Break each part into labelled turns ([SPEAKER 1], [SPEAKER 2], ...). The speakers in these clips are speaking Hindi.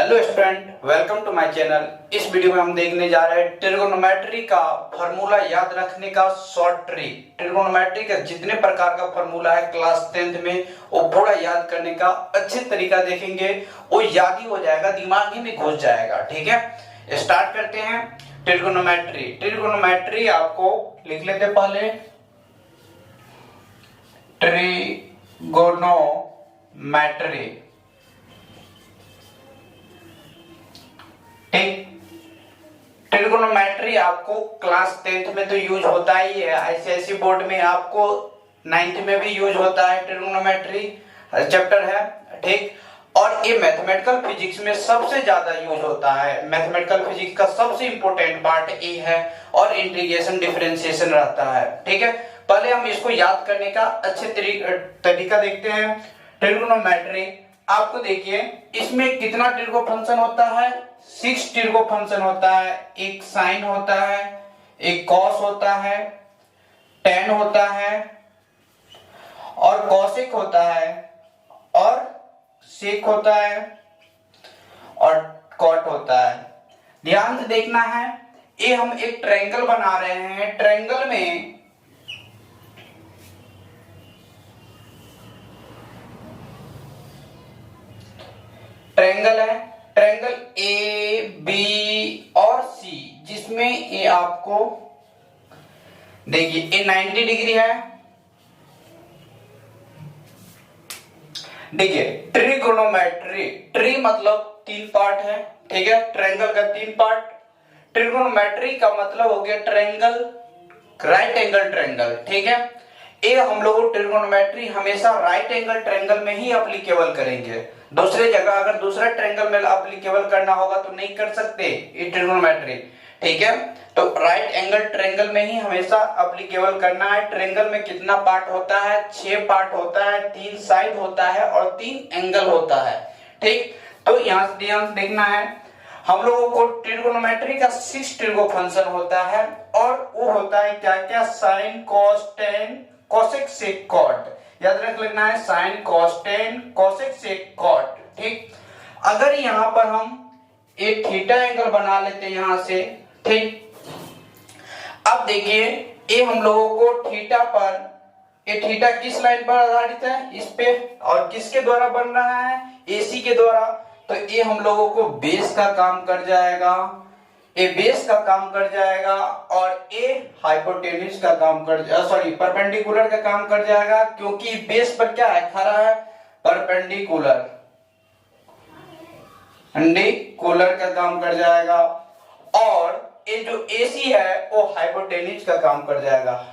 [SPEAKER 1] Hello student, welcome to my channel. इस वीडियो में हम देखने जा रहे हैं ट्रिगोनोमेट्री का फार्मूला याद रखने का शॉर्ट ट्रिक। ट्रिगोनोमेट्री का जितने प्रकार का फार्मूला है क्लास 10th में वो पूरा याद करने का अच्छे तरीका देखेंगे। वो याद ही हो जाएगा, दिमाग ही में घुस जाएगा। ठीक है, स्टार्ट करते हैं। ट्रिगोनोमेट्री ट्रिगोनोमेट्री आपको लिख लेते पहले। ट्रिगोनोमेट्री ट्रिगोनोमेट्री आपको क्लास 10th में तो यूज होता ही है। आईसीआईसी बोर्ड में आपको 9th में भी यूज होता है। ट्रिगोनोमेट्री चैप्टर है, ठीक। और ये मैथमेटिकल फिजिक्स में सबसे ज्यादा यूज होता है। मैथमेटिकल फिजिक्स का सबसे इंपॉर्टेंट पार्ट ये है और इंटीग्रेशन डिफरेंशिएशन रहता है। ठीक है, पहले हम इसको याद करने का अच्छे तरीका देखते हैं। ट्रिगोनोमेट्री आपको देखिए, इसमें कितना ट्रिगो फंक्शन होता है? 6 ट्रिगो फंक्शन होता है। एक साइन होता है, एक कॉस होता है, टेन होता है और कॉसेक होता है और सेक होता है और कॉट होता है। ध्यान से देखना है, ये हम एक ट्रायंगल बना रहे हैं। ट्रायंगल में ट्रायंगल है, ट्रायंगल ए बी और सी, जिसमें ये आपको देखिए ये 90 डिग्री है। देखिए ट्रिगोनोमेट्री, ट्री मतलब 3 पार्ट है। ठीक है, ट्रायंगल का 3 पार्ट। ट्रिगोनोमेट्री का मतलब हो गया ट्रायंगल, राइट एंगल ट्रायंगल। ठीक है, ये हम लोग ट्रिगोनोमेट्री हमेशा राइट एंगल ट्रायंगल में ही एप्लीकेबल करेंगे। दूसरे जगह अगर दूसरा ट्रायंगल में एप्लीकेबल करना होगा तो नहीं कर सकते ये ट्रिगोनोमेट्री। ठीक है, तो राइट एंगल ट्रायंगल में ही हमेशा एप्लीकेबल करना है। ट्रायंगल में कितना पार्ट होता है? 6 पार्ट होता है, 3 साइड होता है और 3 एंगल होता है। ठीक, तो यहाँ से ध्यान देखना है, हम लोगों को ट्रिगोनोमेट्री का 6 ट्रिगो फंक्शन होता है और वो होता है क्या क्या? Sign, cos, tan, cosec, sec, cot. याद रख लेना है, sine, cos, tan, cosec, sec, cot. ठीक, अगर यहां पर हम एक थीटा एंगल बना लेते हैं यहां से, ठीक। अब देखिए ये हम लोगों को थीटा पर, ये थीटा किस लाइन पर आधारित है? इस पे। और किसके द्वारा बन रहा है? एसी के द्वारा। तो ये हम लोगों को बेस का काम कर जाएगा, ये बेस का काम कर जाएगा और ये हाइपोटेन्यूज का काम कर, सॉरी परपेंडिकुलर का काम कर जाएगा, क्योंकि बेस पर क्या है? खड़ा है, परपेंडिकुलर, परपेंडिकुलर का काम कर जाएगा। और ये जो एसी है वो हाइपोटेन्यूज का काम कर जाएगा।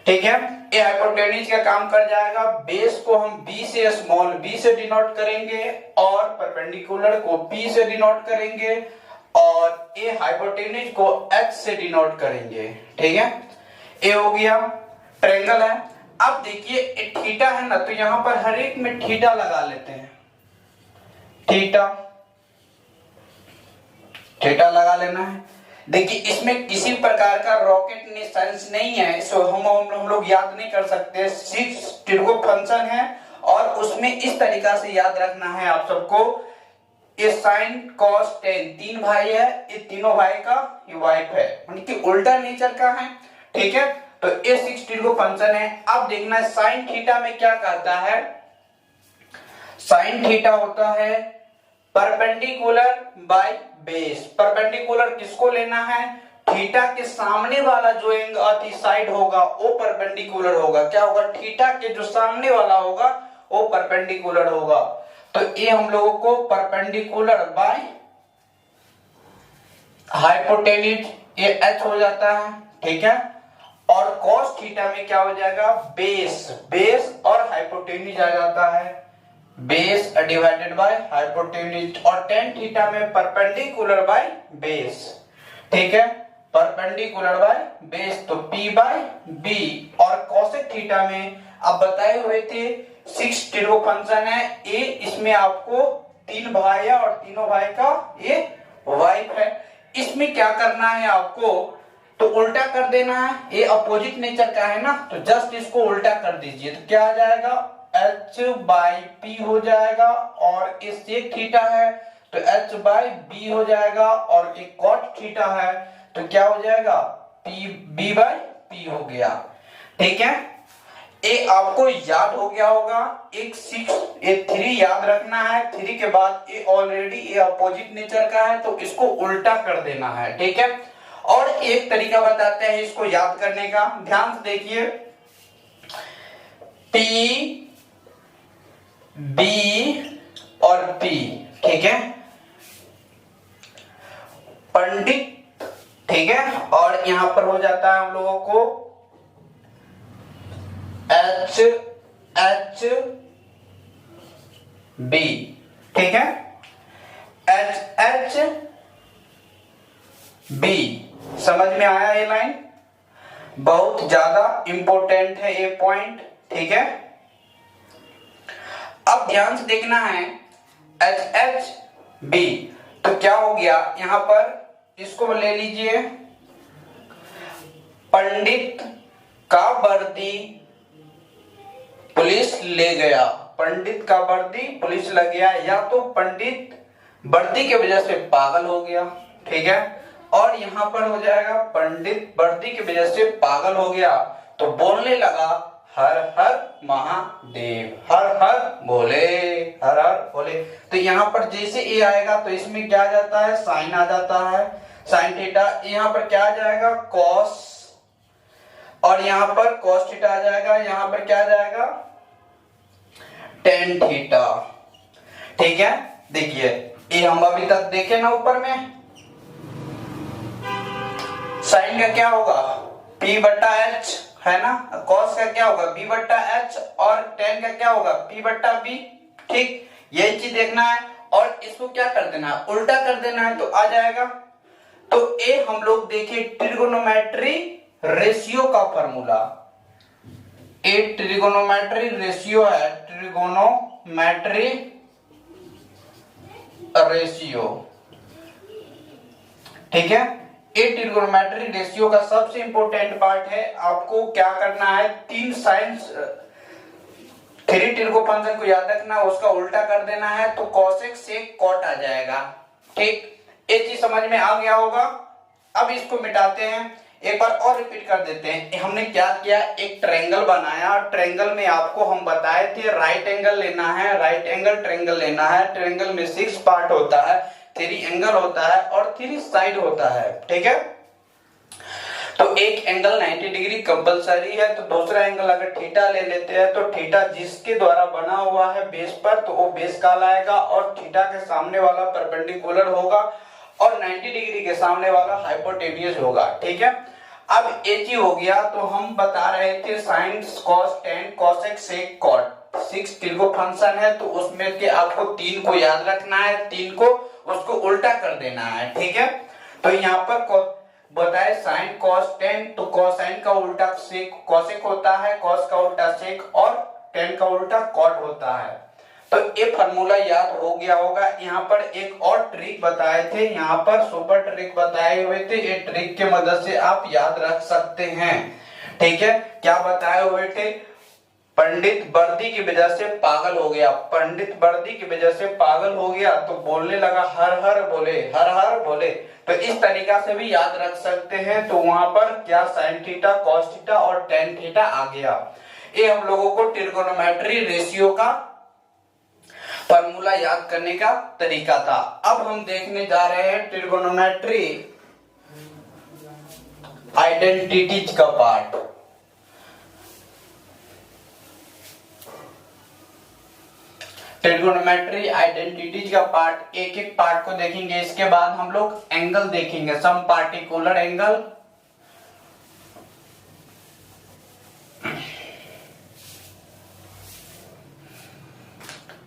[SPEAKER 1] ठीक है, ये हाइपोटेन्यूज का काम कर जाएगा। बेस को हम बी से, स्मॉल बी से डिनोट करेंगे और परपेंडिकुलर को पी से डिनोट करेंगे और ये हाइपोटेन्यूज को एच से डिनोट करेंगे। ठीक है, ये हो गया, ट्रायंगल है। अब देखिए थीटा है ना, तो यहां पर हर एक में थीटा लगा लेते हैं। थीटा, थीटा लगा लेना है। देखिए इसमें किसी प्रकार का रॉकेट साइंस नहीं है, सो हम लोग याद नहीं कर सकते। 6 ट्रिगो फंक्शन है और उसमें इस तरीका से याद रखना है आप सबको। ये साइन, कॉस, टेन 3 भाई है, ये तीनों भाई का ये वाइफ है, यानी कि उल्टा नेचर का है। ठीक है, तो ये 6 ट्रिगो फंक्शन है। अब देखना है साइन थीटा में क्या कहता है। साइन थीटा होता है परपेंडिकुलर बाय बेस। परपेंडिकुलर किसको लेना है? थीटा के सामने वाला जो एंगल साइड होगा वो परपेंडिकुलर होगा। क्या होगा? थीटा के जो सामने वाला होगा वो परपेंडिकुलर होगा। तो ये हम लोगों को परपेंडिकुलर बाय हाइपोटेन्यूज, ये एच हो जाता है। ठीक है, और कॉस थीटा में क्या हो जाएगा? बेस, बेस और हाइपोटेन्यूज आ जाता है, बेस डिवाइडेड बाय हाइपोटेन्यूज। और टेन थीटा में परपेंडिकुलर बाय बेस। ठीक है, परपेंडिकुलर बाय बेस, तो p बाय b। और कोसेक थीटा में अब बताए हुए थे 6 ट्रिगो फंक्शन है। ये इसमें आपको 3 भाई है और तीनों भाई का ये वाइफ है। इसमें क्या करना है आपको? तो उल्टा कर देना है, ये अपोजिट नेचर का है ना, तो जस्ट इसको उल्टा कर दीजिए तो क्या आ जाएगा, h बाई पी हो जाएगा, और इस एक थीटा है तो h बाई बी हो जाएगा, और एक कॉट थीटा है तो क्या हो जाएगा, पी बी बाई पी हो गया। ठीक है, ये आपको याद हो गया होगा। एक 3 याद रखना है, 3 के बाद ये ऑलरेडी ये अपोजिट नेचर का है तो इसको उल्टा कर देना है। ठीक है, और एक तरीका बताते हैं इसको याद करने का, ध्यान से देखिए, पी बी और पी, ठीक है, पंडित, ठीक है, और यहां पर हो जाता है हम लोगों को एच एच बी, ठीक है, एच एच बी। समझ में आया ये लाइन, बहुत ज्यादा इंपॉर्टेंट है ये पॉइंट। ठीक है, अब ध्यान से देखना है, एच एच बी तो क्या हो गया, यहां पर इसको ले लीजिए, पंडित का वर्दी पुलिस ले गया, पंडित का वर्दी पुलिस ले गया, या तो पंडित वर्दी की वजह से पागल हो गया। ठीक है, और यहां पर हो जाएगा पंडित वर्दी की वजह से पागल हो गया तो बोलने लगा हर हर महादेव, हर हर भोले, हर हर भोले। तो यहां पर जैसे ए आएगा तो इसमें क्या आ जाता है, साइन आ जाता है, साइन थीटा, यहां पर क्या आ जाएगा, कॉस, और यहां पर कॉस थीटा आ जाएगा, यहां पर क्या आ जाएगा, टेन थीटा। ठीक है, देखिए ये हम अभी तक देखे ना, ऊपर में साइन का क्या होगा, p बट्टा एच है ना, कॉस का क्या होगा, b बट्टा एच, और टेन का क्या होगा, p बट्टा बी। ठीक, यही चीज देखना है, और इसको क्या कर देना है, उल्टा कर देना है तो आ जाएगा। तो ये हम लोग देखे ट्रिगोनोमेट्री रेशियो का फॉर्मूला, ए ट्रिगोनोमेट्री रेशियो है, ट्रिगोनोमेट्री रेशियो। ठीक है, ए ट्रिगोनोमेट्री रेशियो का सबसे इंपॉर्टेंट पार्ट है, आपको क्या करना है, 3 साइंस 3 ट्रिगो फंक्शन को याद रखना, उसका उल्टा कर देना है तो कॉसेक से कॉट आ जाएगा। ठीक, ये चीज समझ में आ गया होगा। अब इसको मिटाते हैं, एक बार और रिपीट कर देते हैं। हमने क्या किया, एक ट्रायंगल बनाया, ट्रायंगल में आपको हम बताए थे राइट एंगल लेना है, राइट एंगल ट्रायंगल लेना है। ट्रायंगल में 6 पार्ट होता है, 3 एंगल होता है और 3 साइड होता है। ठीक है, तो एक एंगल 90 डिग्री कंपलसरी है, तो दूसरा एंगल अगर थीटा ले लेते हैं तो थीटा जिसके द्वारा बना हुआ है बेस पर तो वो बेस कहलाएगा, और थीटा के सामने वाला परपेंडिकुलर होगा, और 90 डिग्री के सामने वाला हाइपोटेन्यूज होगा। ठीक है, अब एच हो गया, तो हम बता रहे थे sine cos tan cosec sec cot 6 trigo function है, तो उसमें के आपको 3 को याद रखना है, 3 को उसको उल्टा कर देना है। ठीक है, तो यहाँ पर बताए साइन कॉस टेन, तो कोसाइन का उल्टा सेक कोसेक होता है, कॉस का उल्टा सेक, और टेन का उल्टा कॉट होता है। तो ये फार्मूला याद हो गया होगा। यहाँ पर एक और ट्रिक बताए थे, यहाँ पर सुपर ट्रिक बताए हुए थे, ये ट्रिक के मदद से आप याद रख सकते हैं। ठीक है, क्या बताए हुए थे, पंडित वर्दी की वजह से पागल हो गया, पंडित वर्दी की वजह से पागल हो गया तो बोलने लगा हर हर बोले, हर हर बोले। तो इस तरीका से भी याद रख सकते हैं। तो वहां पर क्या साइन थीटा, कॉस थीटा और टेन थीटा आ गया। ये हम लोगों को ट्रिगोनोमेट्री रेशियो का फॉर्मूला याद करने का तरीका था। अब हम देखने जा रहे हैं ट्रिगोनोमेट्री आइडेंटिटीज का पार्ट। ट्रिगोनोमेट्री आइडेंटिटीज का पार्ट, एक एक पार्ट को देखेंगे, इसके बाद हम लोग एंगल देखेंगे, some particular angle.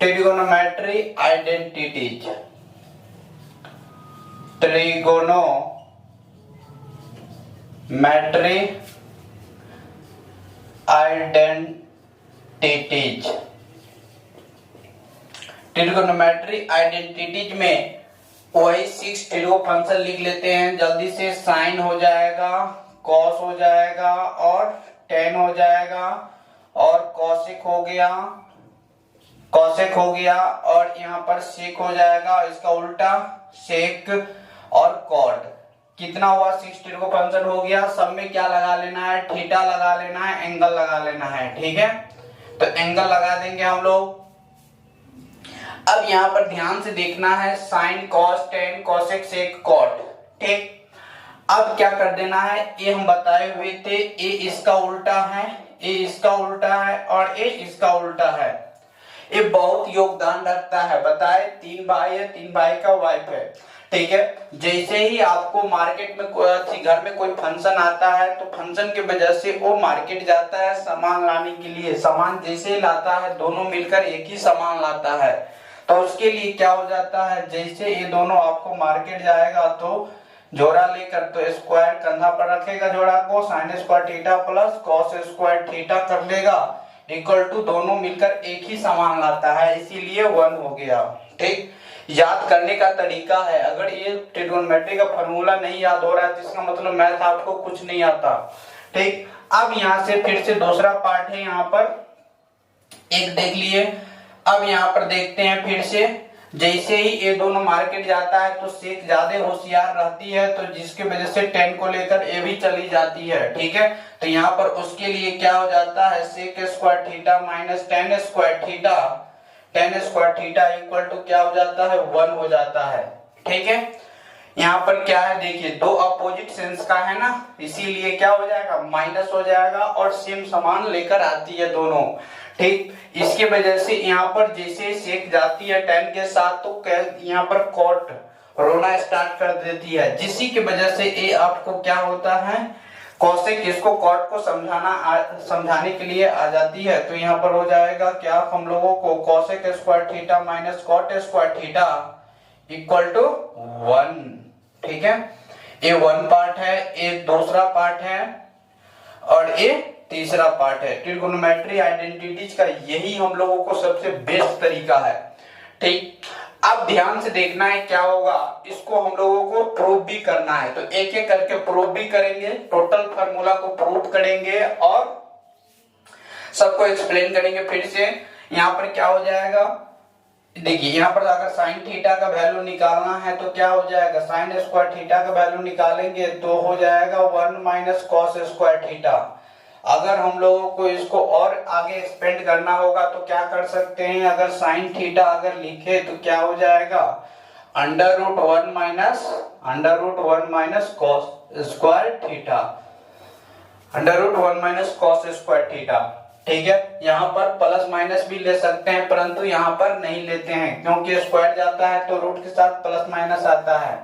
[SPEAKER 1] Trigonometry identities, trigonometry identities, trigonometry identities में वही 6 ट्रिगो फंक्शन लिख लेते हैं जल्दी से। साइन हो जाएगा कॉस हो जाएगा और टेन हो जाएगा और कॉसेक हो गया, कॉसेक हो गया और यहाँ पर सेक हो जाएगा, इसका उल्टा सेक और कॉट। कितना हुआ 6 डिग्री फंक्शन हो गया। सब में क्या लगा लेना है, थीटा लगा लेना है, एंगल लगा लेना है। ठीक है, तो एंगल लगा देंगे हम लोग। अब यहाँ पर ध्यान से देखना है, sine cos tan cosec sec cot. ठीक, अब क्या कर देना है, ये हम बताए हुए थे, ए इसका उल्टा है, ए इसका उल्टा है और ए इसका उल्टा है। ये बहुत योगदान रखता है। बताए 3 भाई है, 3 भाई का वाइफ है। ठीक है, जैसे ही आपको मार्केट में घर में कोई फंक्शन आता है तो फंक्शन की वजह से वो मार्केट जाता है सामान लाने के लिए। सामान जैसे ही लाता है, दोनों मिलकर एक ही सामान लाता है, तो उसके लिए क्या हो जाता है, जैसे ये दोनों आपको मार्केट जाएगा तो जोड़ा लेकर तो स्क्वायर कंधा पर रखेगा जोड़ा को, sign square theta plus cos square theta कर लेगा, इक्वल टू दोनों मिलकर एक ही सामान लाता है, इसीलिए 1 हो गया। ठीक, याद करने का तरीका है। अगर ये ट्रिग्नोमेट्री का फॉर्मूला नहीं याद हो रहा है तो इसका मतलब मैथ आपको कुछ नहीं आता। ठीक, अब यहाँ से फिर से दूसरा पार्ट है, यहाँ पर एक देख लिए। अब यहाँ पर देखते हैं फिर से, जैसे ही ये दोनों मार्केट जाता है तो सेक ज्यादा होशियार रहती है, तो जिसकी वजह से 10 को लेकर ए भी चली जाती है। ठीक है, तो यहाँ पर उसके लिए क्या हो जाता है, sec square theta minus tan square theta, tan square theta equal to क्या हो जाता है, 1 हो जाता है। ठीक है, यहाँ पर क्या है देखिए, दो अपोजिट सेंस का है ना, इसीलिए क्या हो जाएगा, माइनस हो जाएगा और सेम समान लेकर आती है दोनों। ठीक, इसके वजह से यहाँ पर जैसे सेक जाती है 10 के साथ तो यहाँ पर कॉट रोना स्टार्ट कर देती है, जिसी की वजह से ये आपको क्या होता है, कॉसेक इसको कॉट को समझाने के लिए आ जाती है। तो यहाँ पर हो जाएगा क्या, हम लोगों को cosec square theta minus cot square theta equal to 1। ठीक है, ये 1 पार्ट है, ये दूसरा पार्ट है और ये तीसरा पार्ट है। ट्रिगोनोमेट्री आइडेंटिटीज का यही हम लोगों को सबसे बेस्ट तरीका है। ठीक, अब ध्यान से देखना है क्या होगा, इसको हम लोगों को प्रूव भी करना है, तो एक एक करके प्रूव भी करेंगे, टोटल फार्मूला को प्रूव करेंगे और सबको एक्सप्लेन करेंगे। फिर से यहाँ पर क्या हो जाएगा, देखिए यहाँ पर अगर साइन थीटा का वैल्यू निकालना है तो क्या हो जाएगा, साइन स्क्वायर थीटा का वैल्यू निकालेंगे तो हो जाएगा 1 माइनस कॉस स्क्वायर थीटा। अगर हम लोगों को इसको और आगे एक्सपेंड करना होगा तो क्या कर सकते हैं, अगर साइन थीटा अगर लिखे तो क्या हो जाएगा, under root 1 minus cos square theta, under root 1 minus cos square theta. ठीक है, यहाँ पर प्लस माइनस भी ले सकते हैं, परंतु यहाँ पर नहीं लेते हैं क्योंकि स्क्वायर जाता है तो रूट के साथ प्लस माइनस आता है।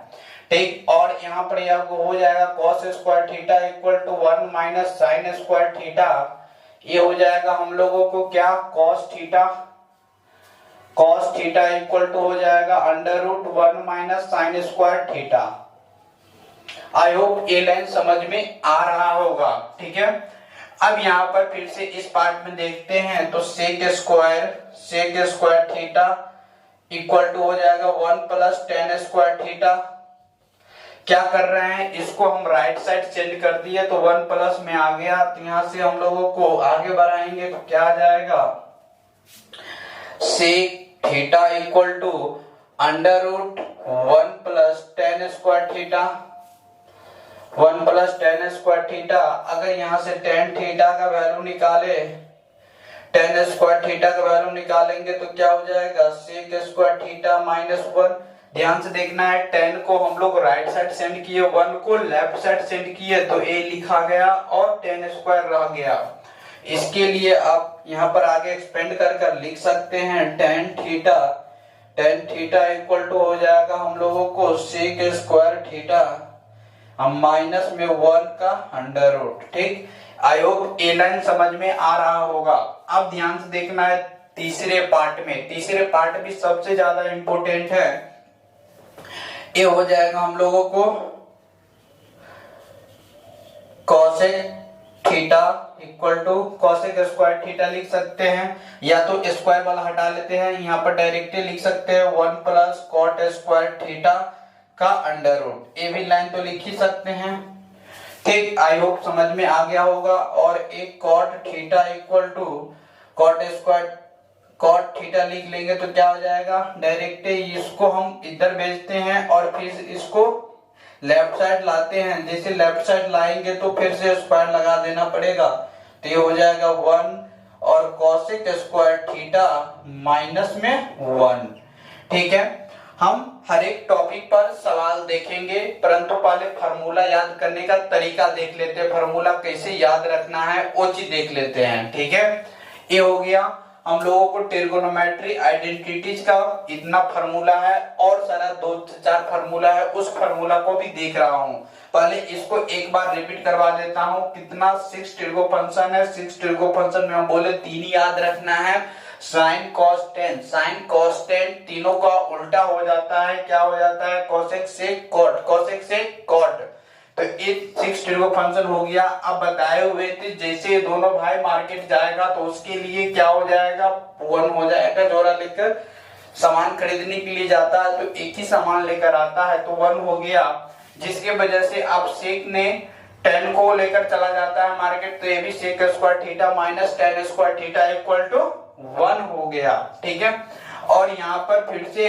[SPEAKER 1] ठीक, और यहाँ पर यह हो जाएगा cos square theta equal to 1 minus sine square theta. ये हो जाएगा हम लोगों को क्या, cos थीटा इक्वल टू हो जाएगा under root 1 minus sine square theta. I hope ये लाइन समझ में आ रहा होगा। ठीक है, अब यहाँ पर फिर से इस पार्ट में देखते हैं, तो sec square theta equal to हो जाएगा 1 प्लस टेन स्क्वायर थीटा। क्या कर रहे हैं, इसको हम राइट साइड चेंज कर दिए तो 1 प्लस में आ गया, तो यहां से हम लोगों को आगे बढ़ाएंगे तो क्या आ जाएगा, sec theta equal to under root 1 plus tan square theta, 1 plus tan square theta. अगर यहाँ से टेन थीटा का वैल्यू निकाले, टेन स्क्वायर थीटा का वैल्यू निकालेंगे तो क्या हो जाएगा, सेक स्क्वायर थीटा माइनस 1। ध्यान से देखना है, 10 को हम लोग राइट साइड सेंड किए, 1 को लेफ्ट साइड सेंड किए, तो a लिखा गया और 10 स्क्वायर रह गया। इसके लिए आप यहाँ पर आगे एक्सपेंड कर लिख सकते हैं टेन थीटा इक्वल टू हो जाएगा हम लोगों को सेक स्क्वायर थीटा हम माइनस में 1 का अंडर रूट। ठीक, आई होप ए लाइन समझ में आ रहा होगा। अब ध्यान से देखना है तीसरे पार्ट में, तीसरे पार्ट भी सबसे ज्यादा इंपॉर्टेंट है। ये हो जाएगा हम लोगों को cosec theta equal to cosec square theta लिख सकते हैं, या तो स्क्वायर वाला हटा लेते हैं, यहाँ पर डायरेक्टली लिख सकते हैं 1 प्लस कॉट स्क्वायर थीटा का अंडर रूट। ये भी लाइन तो लिख ही सकते हैं। ठीक, आई होप समझ में आ गया होगा। और एक cot theta equal to cot square cot theta लिख लेंगे तो क्या हो जाएगा, डायरेक्ट इसको हम इधर भेजते हैं और फिर इसको लेफ्ट साइड लाते हैं। जैसे लेफ्ट साइड लाएंगे तो फिर से स्क्वायर लगा देना पड़ेगा, तो ये हो जाएगा 1 और कोसेक स्क्वायर थीटा माइनस में 1। ठीक है, हम हर एक टॉपिक पर सवाल देखेंगे, परंतु पहले फार्मूला याद करने का तरीका देख लेते हैं, फार्मूला कैसे याद रखना है वो चीज देख लेते हैं। ठीक है, ये हो गया हम लोगों को ट्रिगोनोमेट्री आइडेंटिटीज का इतना फार्मूला है, और सारा 2-4 फार्मूला है, उस फार्मूला को भी देख रहा हूं। पहले इसको एक बार रिपीट करवा देता हूं। कितना 6 ट्रिगो फंक्शन है, 6 ट्रिगो फंक्शन में हम बोले 3 याद रखना है, sine cos ten. Sign cos ten तीनों का उल्टा हो जाता है, क्या हो जाता है, कोसेक से कॉट, कोसेक से कॉट। तो ये 6 ट्रिगो फंक्शन हो गया। अब बताए हुए थे जैसे दोनों भाई मार्केट जाएगा तो उसके लिए क्या हो जाएगा, 1 हो जाएगा। जोड़ा लेकर सामान खरीदने के लिए जाता है तो एक ही सामान लेकर आता है तो 1 हो गया, जिसके वजह से अब सेक ने 10 को लेकर चला जाता है मार्केट, तो ये भी sec square theta minus tan square theta equal to 1 हो गया। ठीक है, और यहाँ पर फिर से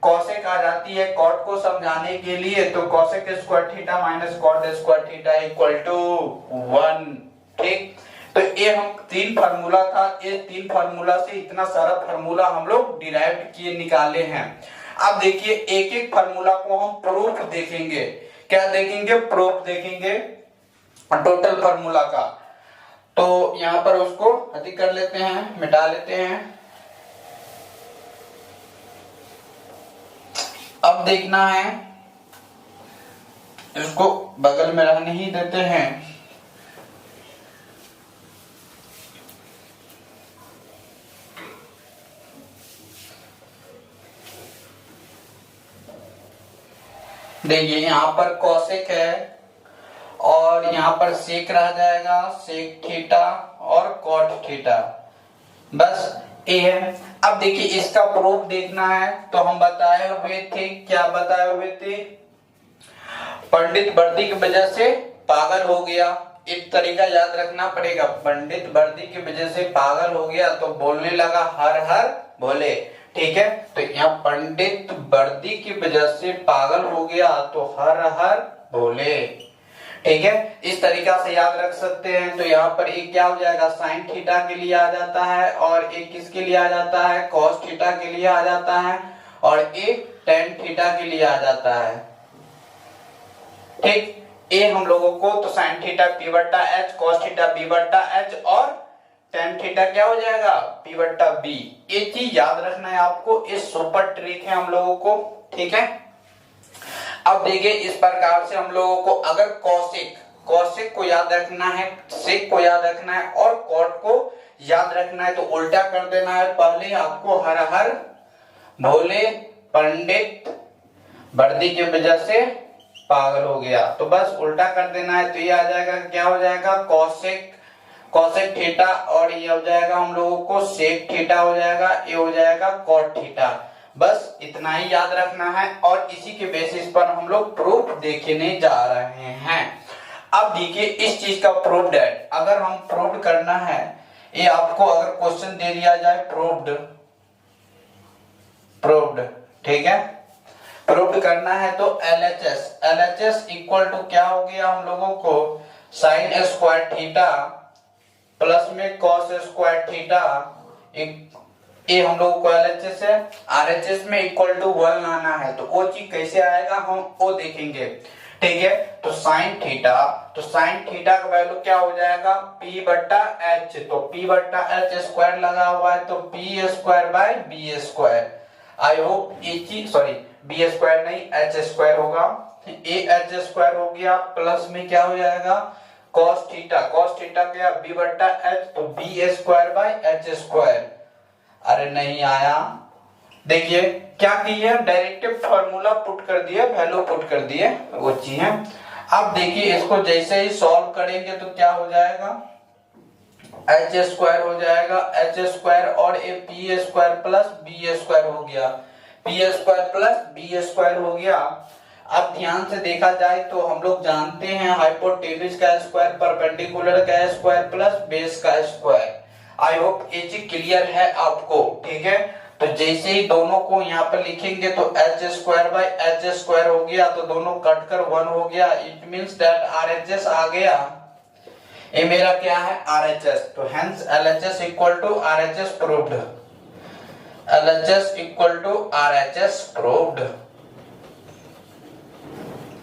[SPEAKER 1] कॉसेक आ जाती है कॉट को समझाने के लिए, तो cosec square theta minus cot square theta equal to 1। ठीक, तो ये हम 3 फार्मूला था, ये 3 फार्मूला से इतना सारा फार्मूला हम लोग डिराइव किए निकाले हैं। अब देखिए एक एक फार्मूला को हम प्रूफ देखेंगे। क्या देखेंगे, प्रूफ देखेंगे टोटल फार्मूला का। तो यहां पर उसको अधिक कर लेते हैं, मिटा लेते हैं। अब देखना है, इसको बगल में रहने ही देते हैं। देखिए यहाँ पर कोसेक है और यहाँ पर सेक रह जाएगा, सेक थीटा और कॉट थीटा, बस ये है। अब देखिए इसका प्रूफ देखना है, तो हम बताए हुए थे, क्या बताए हुए थे, पंडित वर्दी की वजह से पागल हो गया। एक तरीका याद रखना पड़ेगा, पंडित वर्दी की वजह से पागल हो गया तो बोलने लगा हर हर भोले। ठीक है, तो यहाँ पंडित वर्दी की वजह से पागल हो गया तो हर हर भोले। ठीक है, इस तरीका से याद रख सकते हैं। तो यहाँ पर एक क्या हो जाएगा, साइन थीटा के लिए आ जाता है, और एक किसके लिए आ जाता है, कॉस थीटा के लिए आ जाता है, और एक टेन थीटा के लिए आ जाता है। ठीक, ये हम लोगों को तो साइन थीटा पी बट्टा एच, कॉस थीटा बी बट्टा एच, और टेन थीटा क्या हो जाएगा, पी बट्टा बी। ये चीज याद रखना है आपको, ये सुपर ट्रिक है हम लोगों को। ठीक है, अब देखिए इस प्रकार से हम लोगों को अगर कॉसेक को याद रखना है, सेक को याद रखना है और कॉट को याद रखना है, तो उल्टा कर देना है। पहले आपको हर हर भोले पंडित वर्दी की वजह से पागल हो गया, तो बस उल्टा कर देना है। तो ये आ जाएगा, क्या हो जाएगा, कॉसेक थीटा, और ये हो जाएगा हम लोगों को सेक थीटा हो जाएगा, ये हो जाएगा कॉट थीटा। बस इतना ही याद रखना है, और इसी के बेसिस पर हम लोग प्रूफ देखने जा रहे हैं। अब देखिए इस चीज का प्रूफ है, अगर हम प्रूव करना है, ये आपको अगर क्वेश्चन दे दिया जाए प्रूव्ड, ठीक है, प्रूव करना है तो LHS इक्वल टू क्या हो गया हम लोगों को, साइन स्क्वायर थीटा प्लस में कॉस स्क्वायर थीटा, ये हम लोगों को LHS है। RHS में इक्वल टू 1 लाना है, तो वो चीज कैसे आएगा हम वो देखेंगे। ठीक है, तो साइन थीटा का वैल्यू क्या हो जाएगा, P बट्टा H, तो P बट्टा H स्क्वायर लगा हुआ है तो P square by B square. I hope ये चीज, सॉरी B स्क्वायर नहीं H स्क्वायर होगा, ये H स्क्वायर हो गया, प्लस में क्या हो जाएगा, cos थीटा गया B बट्टा H, तो B square by H square. अरे नहीं आया, देखिए क्या किए, डायरेक्ट फार्मूला पुट कर दिए, वैल्यू पुट कर दिए, वो चीज है। अब देखिए इसको जैसे ही सॉल्व करेंगे तो क्या हो जाएगा, H स्क्वायर हो जाएगा, H स्क्वायर और ये P square plus B square हो गया, P square plus B square हो गया। अब ध्यान से देखा जाए तो हम लोग जानते हैं हाइपोटेन्यूज का स्क्वायर परपेंडिकुलर का स्क्वायर प्लस बेस का स्क्वायर। आई होप ये चीज क्लियर है आपको, ठीक है। तो जैसे ही दोनों को यहाँ पर लिखेंगे तो h square by h square हो गया, तो दोनों कट कर 1 हो गया। इट मीन्स दैट RHS आ गया, ये मेरा क्या है RHS। तो hence LHS equal to RHS proved, LHS equal to RHS proved.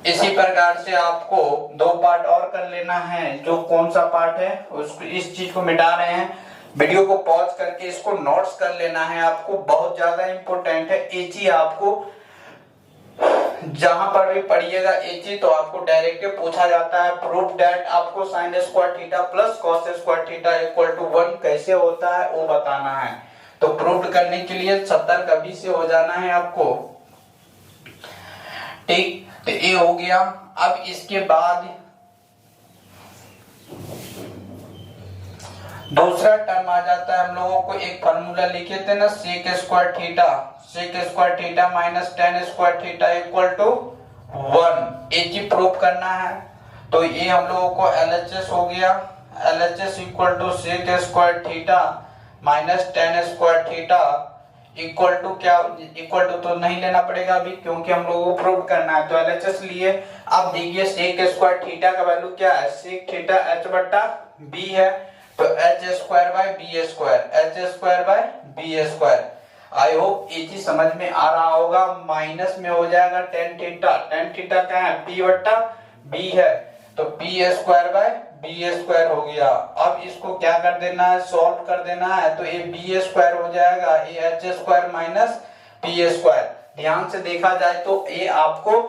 [SPEAKER 1] इसी प्रकार से आपको 2 पार्ट और कर लेना है। जो कौन सा पार्ट है उसको, इस चीज को मिटा रहे हैं, वीडियो को पॉज करके इसको नोट्स कर लेना है आपको, बहुत ज्यादा इंपॉर्टेंट है ये चीज। आपको जहां पर भी पढ़िएगा ये चीज तो आपको डायरेक्ट पूछा जाता है, प्रूफ दैट आपको sine square theta plus cos square theta equal to 1 कैसे होता है वो बताना है। तो प्रूफ करने के लिए सतर्क अभी से हो जाना है आपको, ठीक। तो ये हो गया। अब इसके बाद दूसरा टर्म आ जाता है, हम लोगों को एक फार्मूला लिखे थे ना, sec square theta minus tan square theta equal to 1। एक ही प्रूफ करना है। तो ये हम लोगों को LHS हो गया, LHS equal to sec square theta minus tan square theta equal to क्या, इक्वल टू तो नहीं लेना पड़ेगा अभी क्योंकि हम लोगों को प्रूव करना है। तो LHS लिए। अब देखिए सेक स्क्वायर थीटा का वैल्यू क्या है, सेक थीटा h बटा b है, तो h square by b square, h square by b square. I hope ये चीज समझ में आ रहा होगा। माइनस में हो जाएगा टेन थीटा, टेन थीटा क्या है p बटा b है, तो p square by b square हो गया। अब इसको क्या कर देना है, सॉल्व कर देना है, तो ये b स्क्वायर हो जाएगा, ये h square minus p square. ध्यान से देखा जाए तो ये आपको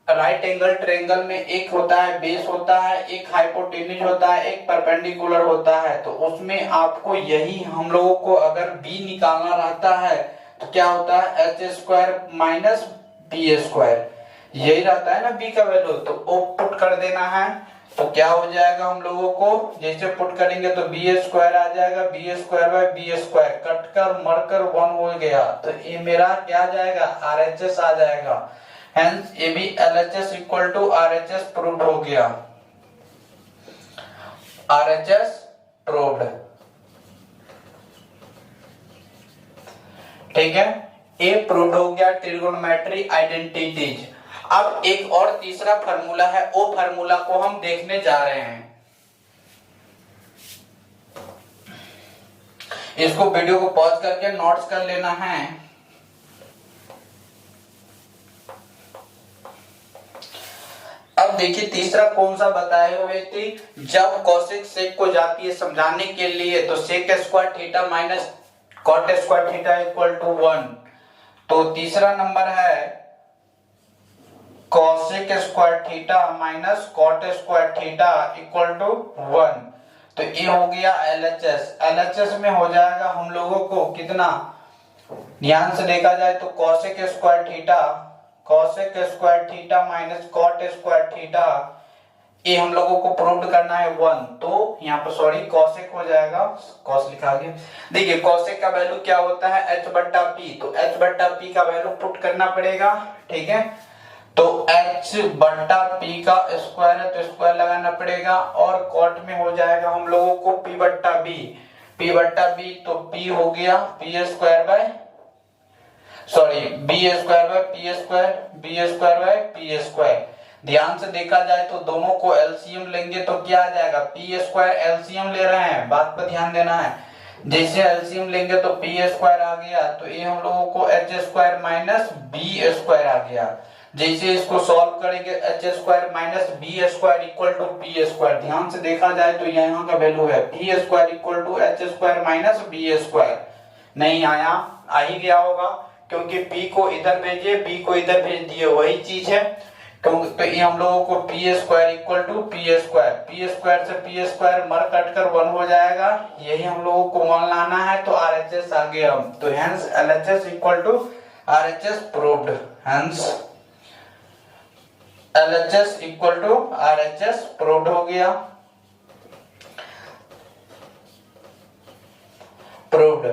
[SPEAKER 1] राइट एंगल ट्रायंगल में एक होता है बेस होता है, एक हाइपोटेन्यूज होता है, एक परपेंडिकुलर होता है। तो उसमें आपको यही हम लोगों को अगर b निकालना रहता है तो क्या होता है h square minus b square, यही रहता है ना b का वैल्यू। तो वो पुट कर देना है, तो क्या हो जाएगा हम लोगों को, जैसे पुट करेंगे तो b स्क्वायर आ जाएगा, b square by b square cut कर मरकर 1 हो गया। तो ये मेरा क्या आ जाएगा RHS आ जाएगा। हेंस ये भी LHS equal to RHS proved हो गया, RHS प्रूव्ड, ठीक है। ये प्रूव्ड हो गया ट्रिगोनोमेट्री आइडेंटिटीज। अब एक और तीसरा फार्मूला है, वो फार्मूला को हम देखने जा रहे हैं। इसको वीडियो को पॉज करके नोट्स कर लेना है। अब देखिए तीसरा कौन सा बताए हुए थे, जब कोसेक सेक को जाती है समझाने के लिए, तो sec square theta minus cot square theta equal to 1। तो तीसरा नंबर है cosec square theta minus cot square theta equal to 1। तो ये हो गया LHS। LHS में हो जाएगा हम लोगों को कितना, ध्यान से देखा जाए तो cosec square theta minus cot square theta, ये हम लोगों को प्रूव करना है 1। तो यहाँ पर सॉरी कोसेक हो जाएगा, कॉस लिखा गया। देखिए कोसेक का वैल्यू क्या होता है h बट्टा p, तो h बट्टा p का वैल्यू पुट करना पड़ेगा, ठीक है। तो h बट्टा p का स्क्वायर है तो स्क्वायर लगाना पड़ेगा, और कॉट में हो जाएगा हम लोगों को p बट्टा b, तो p हो गया p square by sorry b square by p square, b square by p square. ध्यान से देखा जाए तो दोनों को एलसीएम लेंगे तो क्या आ जाएगा, p स्क्वायर एलसीएम ले रहे हैं, बात पर ध्यान देना है। जैसे एलसीएम लेंगे तो p स्क्वायर आ गया, तो ये हम लोगों को h square minus b square आ गया। जैसे इसको सॉल्व करेंगे h square minus b square equal to p square. ध्यान से देखा जाए तो यहाँ का वैल्यू है p square equal to h square minus b square. नहीं आया, आ ही गया होगा क्योंकि p को इधर भेजिए b को इधर भेज दिए, वही चीज है। तो ये हम लोगों को p square equal to p square से p स्क्वायर मर कट कर 1 हो जाएगा, यही हम लोगों को 1 लाना है। तो RHS आ गया हम, तो hence LHS equal to RHS proved, hence LHS equal to RHS proved हो गया, प्रूव्ड।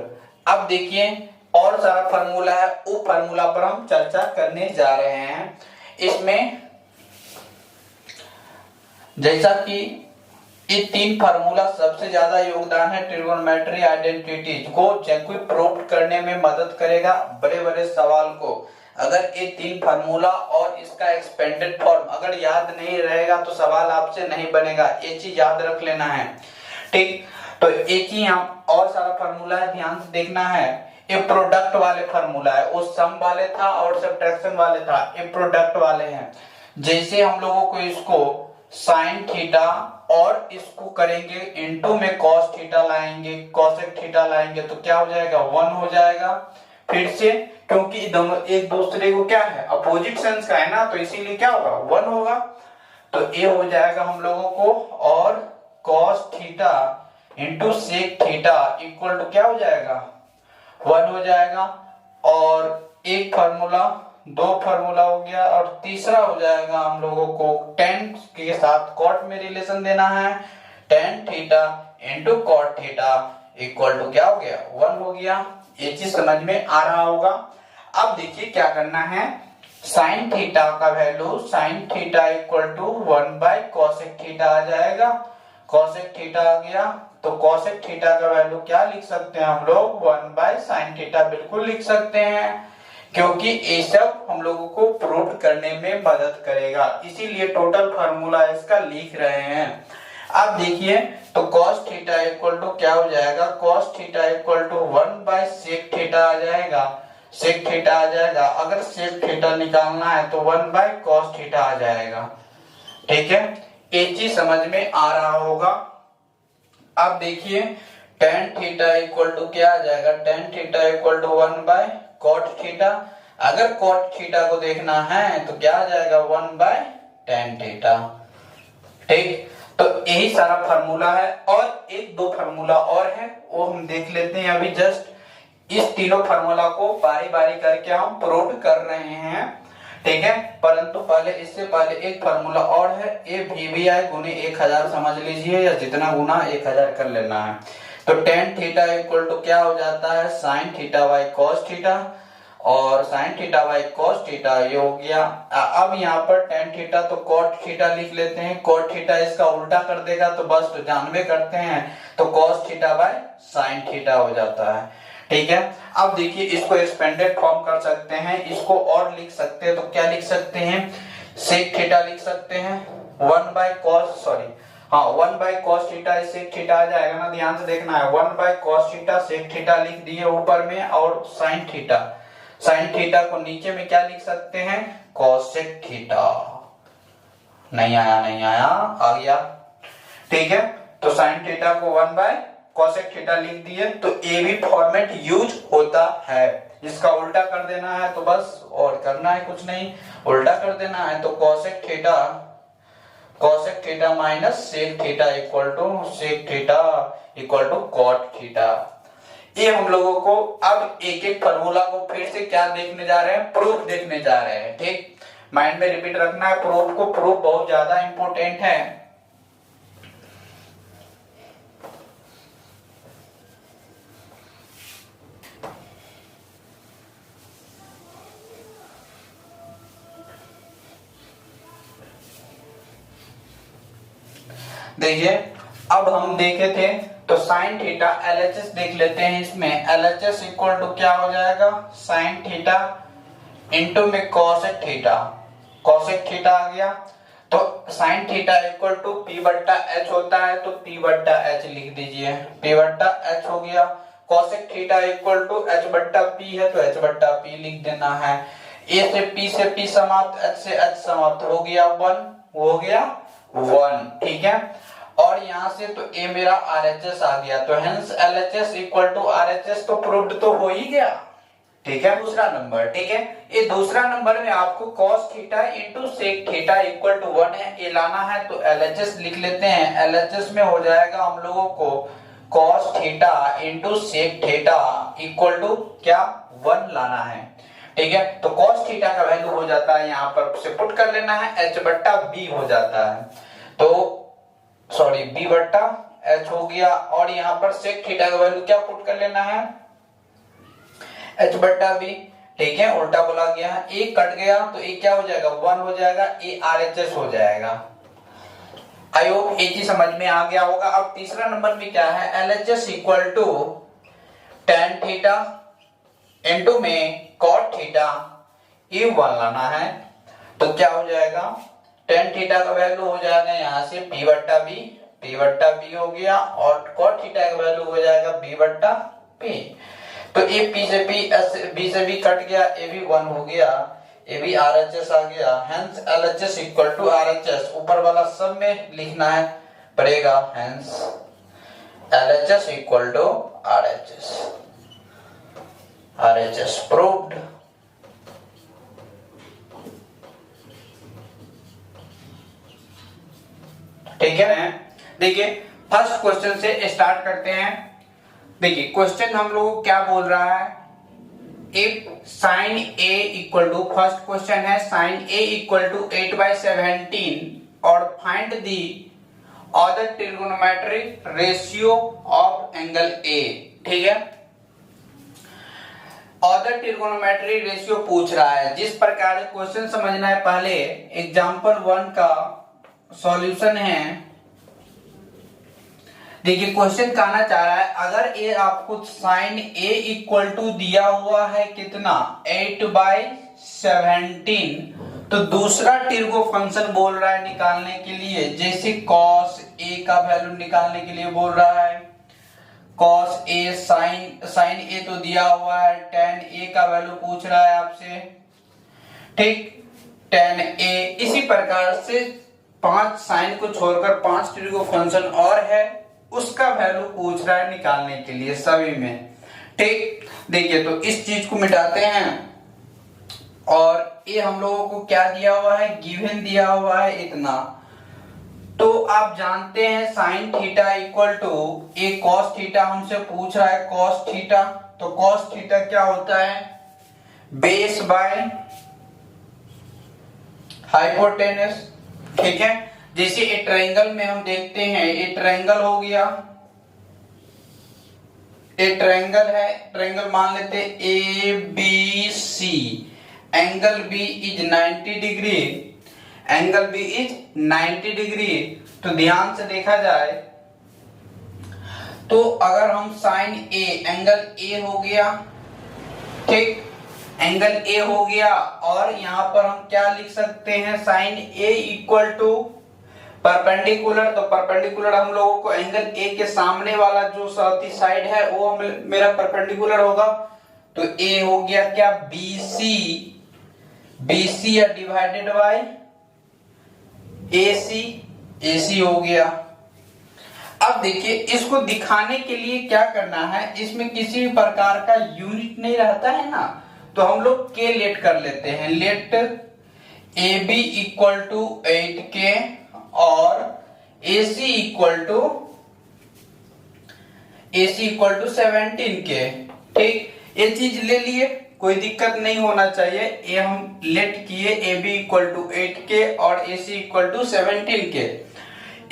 [SPEAKER 1] अब देखिए और सारा फार्मूला है, वो फार्मूला पर हम चर्चा करने जा रहे हैं। इसमें जैसा कि ये तीन फार्मूला सबसे ज्यादा योगदान है ट्रिगोनोमेट्री आइडेंटिटीज को कोई प्रूव करने में मदद करेगा बड़े बड़े सवाल को। अगर ये तीन फार्मूला और इसका एक्सपेंडेड फॉर्म अगर याद नहीं रहेगा तो सवाल आपसे नहीं बनेगा, ये चीज याद रख लेना है। ठीक, तो एक ही यहाँ और सारा फार्मूला है, ध्यान से देखना है। ये प्रोडक्ट वाले फार्मूला है, वो सम वाले था और सब्ट्रैक्शन वाले था, ये प्रोडक्ट वाले हैं। जैसे हम लोगों को इसको साइन थीटा और इसको करेंगे इनटू में कॉस थीटा लाएंगे, कॉसेक थीटा लाएंगे तो क्या हो जाएगा 1 हो जाएगा। फिर से क्योंकि दोनों एक दूसरे को क्या है अपोजिट सेंस का है ना, तो इसीलिए क्या होगा 1 होगा। तो ये हो जाएगा हम लोगों को, और cos theta into sec theta equal to क्या हो जाएगा 1 हो जाएगा। और एक फार्मूला, दो फार्मूला हो गया, और तीसरा हो जाएगा हम लोगों को tan के साथ cot में रिलेशन देना है, tan theta into cot theta equal to क्या हो गया 1 हो गया। ये चीज समझ में आ रहा होगा। अब देखिए क्या करना है, साइन थीटा का value sine theta equal to 1 by cosec theta आ जाएगा। कोसेक थीटा आ गया तो कोसेक थीटा का वैल्यू क्या लिख सकते हैं हम लोग 1 बाय साइन थीटा बिल्कुल लिख सकते हैं, क्योंकि ये सब हम लोगों को प्रूव करने में मदद करेगा, इसीलिए टोटल फार्मूला इसका लिख रहे हैं। अब देखिए तो cos थीटा इक्वल टू क्या हो जाएगा, cos theta equal to 1 by sec theta आ जाएगा, सेक थीटा आ जाएगा। अगर सेक थीटा निकालना है तो 1 बाय cos थीटा आ जाएगा। ठीक है, एक चीज समझ में आ रहा होगा। अब देखिए tan थीटा इक्वल टू क्या आ जाएगा, tan theta equal to 1 by cot theta. अगर cot थीटा को देखना है तो क्या आ जाएगा 1 बाय tan थीटा। ठीक, तो यही सारा फार्मूला है, और एक दो फार्मूला और है वो हम देख लेते हैं। अभी जस्ट इस तीनों फार्मूला को बारी बारी करके हम प्रूव कर रहे हैं। ठीक है, परंतु पहले इससे पहले एक फार्मूला और है, ए वीबीआई गुने 1000 समझ लीजिए, या जितना गुना 1000 कर लेना है। तो tan थीटा इक्वल टू क्या हो जाता है sine theta by cos theta, और sine theta by cos theta ये हो गया। अब यहाँ पर tan थीटा तो कॉट थीटा लिख लेते हैं, कॉट थीटा इसका उल्टा कर देगा तो बस तो जानवे करते हैं, तो cos theta by sine theta हो जाता है। ठीक है, अब देखिए इसको एक्सपेंडेड फॉर्म कर सकते हैं, इसको और लिख सकते हैं। तो क्या लिख सकते हैं, सेक थीटा लिख सकते हैं 1 बाय कॉस, सॉरी हाँ 1 by cos theta sec theta आ जाएगा ना, ध्यान से देखना है। 1 by cos theta sec theta लिख दिए ऊपर में, और साइन थीटा, साइन थीटा को नीचे में क्या लिख सकते हैं कोसेक थीटा। नहीं आया, नहीं आया, आ गया। ठीक है, तो साइन थीटा को 1 बाय कोसेक थीटा लिख दिए। तो ये भी फॉर्मेट यूज होता है, इसका उल्टा कर देना है तो बस, और करना है कुछ नहीं, उल्टा कर देना है। तो cosec theta minus sec theta equal to sec theta equal to cot theta. ये हम लोगों को अब एक एक फार्मूला को फिर से क्या देखने जा रहे हैं, प्रूफ देखने जा रहे हैं। ठीक, माइंड में रिपीट रखना है प्रूफ को, प्रूफ बहुत ज्यादा इंपॉर्टेंट है। देखिए अब हम देखे थे तो साइन थीटा एलएचएस देख लेते हैं। इसमें एलएचएस इक्वल टू क्या हो जाएगा साइन थीटा इंटू में कोसेक थीटा, कोसेक थीटा आ गया। तो sine theta equal to p बट्टा एच होता है, तो पी बट्टा एच लिख दीजिए, पी बट्टा एच हो गया। Cosec theta equal to h बट्टा पी है, तो एच बट्टा पी लिख देना है। ए से पी समाप्त, एच से एच समाप्त, हो गया 1, हो गया 1। ठीक है, और यहां से तो ए मेरा आरएचएस आ गया, तो hence LHS equal to RHS तो प्रूव्ड तो हो ही गया। ठीक है, दूसरा नंबर। ठीक है, ये दूसरा नंबर में आपको cos theta into sec theta equal to 1 है, ये लाना है। तो एलएचएस लिख लेते हैं, एलएचएस में हो जाएगा हम लोगों को cos theta into sec theta equal to क्या 1 लाना है। ठीक है, तो cos थीटा का वैल्यू हो जाता है, यहाँ पर से पुट कर लेना है, h बट्टा b हो जाता है, तो सॉरी b बट्टा h हो गया। और यहाँ पर सेक थीटा का वैल्यू क्या पुट कर लेना है h बट्टा b। ठीक है, उल्टा बोला गया है। ए कट गया तो ए क्या हो जाएगा, 1 हो जाएगा, ए RHS हो जाएगा। आई होप एक ही समझ में आ गया होगा। अब तीसरा नंबर में क्या है, LHS equal to tan theta into में cot थीटा, ये 1 लाना है। तो क्या हो जाएगा, tan थीटा का वैल्यू हो जाएगा यहाँ से p बट्टा b हो गया, और cot थीटा का वैल्यू हो जाएगा b बट्टा p। तो ए p से b से b कट गया, ए भी 1 हो गया, ए भी RHS आ गया। Hence LHS equal to RHS, ऊपर वाला सब में लिखना है पड़ेगा। Hence LHS equal to RHS proved. ठीक है, देखिए फर्स्ट क्वेश्चन से स्टार्ट करते हैं। देखिए क्वेश्चन हम लोग को क्या बोल रहा है, if sin A equal to, first question है sin A इक्वल टू 8/17 और find the order trigonometric ratio of angle A। ठीक है, ऑर्डर ट्रिगोनोमेट्रिक रेशियो पूछ रहा है। जिस प्रकार क्वेश्चन समझना है, पहले एग्जांपल 1 का सॉल्यूशन है। देखिए क्वेश्चन कहना चाह रहा है, अगर ये आपको sin A इक्वल टू दिया हुआ है कितना, 8/17, तो दूसरा टिर्गो फंक्शन बोल रहा है निकालने के लिए, जैसे cos A का वैल्यू निकालने के लिए बोल रहा है, cos A sin A तो दिया हुआ है, tan A का वैल्यू पूछ रहा है आपसे। ठीक, tan A, इसी प्रकार से 5 साइन को छोड़कर 5 टिर्गो फंक्शन और है, उसका वैल्यू पूछ रहा है निकालने के लिए सभी में। ठीक, देखिए तो इस चीज को मिटाते हैं, और ये हम लोगों को क्या दिया हुआ है, गिवन दिया हुआ है इतना। तो आप जानते हैं sine theta equal to a cos theta, हमसे पूछ रहा है कॉस थीटा, तो कॉस थीटा क्या होता है, बेस बाय हाइपोटेनस। ठीक है, जैसे एक ट्रायंगल में हम देखते हैं, एक ट्रायंगल हो गया, एक ट्रायंगल है, ट्रायंगल मान लेते हैं ABC, angle B is 90 degree, angle B is 90 degree. तो ध्यान से देखा जाए तो अगर हम साइन A, एंगल A हो गया, ठीक, एंगल A हो गया, और यहां पर हम क्या लिख सकते हैं, sine A equal to perpendicular. तो परपेंडिकुलर हम लोगों को एंगल A के सामने वाला जो साथी साइड है वो मेरा परपेंडिकुलर होगा। तो A हो गया क्या, BC या डिवाइडेड बाय AC हो गया। अब देखिए इसको दिखाने के लिए क्या करना है, इसमें किसी भी प्रकार का यूनिट नहीं रहता है ना, तो हम लोग K लेट कर लेते हैं। Late AB equal to 8K और AC इक्वल टू 17K। ठीक, ये चीज ले लिए, कोई दिक्कत नहीं होना चाहिए। ये हम लेट किए AB इक्वल टू 8K और AC इक्वल टू 17K,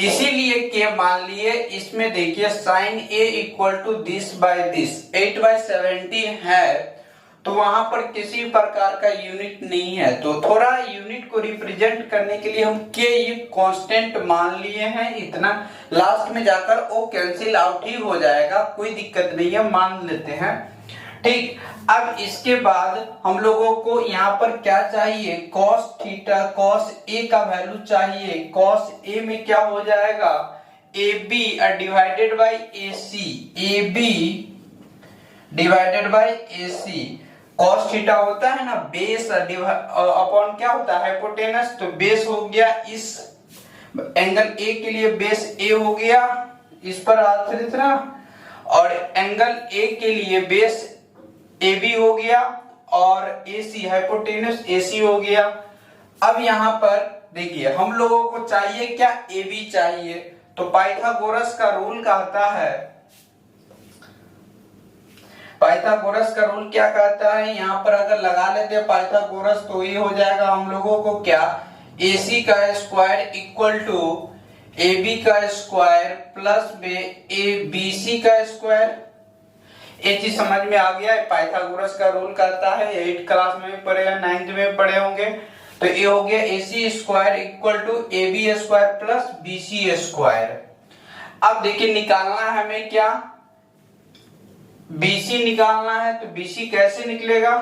[SPEAKER 1] इसीलिए K मान लिए। इसमें देखिए sine A equal to this by this 8/17 है, तो वहां पर किसी प्रकार का यूनिट नहीं है, तो थोड़ा यूनिट को रिप्रेजेंट करने के लिए हम K ये कांस्टेंट मान लिए हैं। इतना लास्ट में जाकर वो कैंसिल आउट ही हो जाएगा, कोई दिक्कत नहीं है, मान लेते हैं। ठीक, अब इसके बाद हम लोगों को यहाँ पर क्या चाहिए, cos थीटा, cos A का वैल्यू चाहिए। cos A में क्या हो जाएगा, AB divided by AC, AB divided by AC। cos theta होता है ना बेस अपॉन क्या होता है, हाइपोटेनस, तो बेस हो गया, इस एंगल A के लिए बेस A हो गया, इस पर आश्रित ना, और एंगल A के लिए बेस AB हो गया, और AC हाइपोटेनस AC हो गया। अब यहाँ पर देखिए हम लोगों को चाहिए क्या, AB चाहिए, तो पाइथागोरस का रूल कहता है, पाइथागोरस का रूल क्या कहता है, यहाँ पर अगर लगा लेते हैं पाइथागोरस तो ये हो जाएगा हम लोगों को क्या, AC का स्क्वायर इक्वल टू AB का स्क्वायर प्लस BC का स्क्वायर। ये चीज समझ में आ गया है। पाइथागोरस का रूल करता है, 8th क्लास में भी पढ़े, 9th में भी पढ़े होंगे। तो ये हो गया AC square equal to AB square plus BC square. अब देखिए निकालना है हमें क्या, BC निकालना है। तो BC कैसे निकलेगा,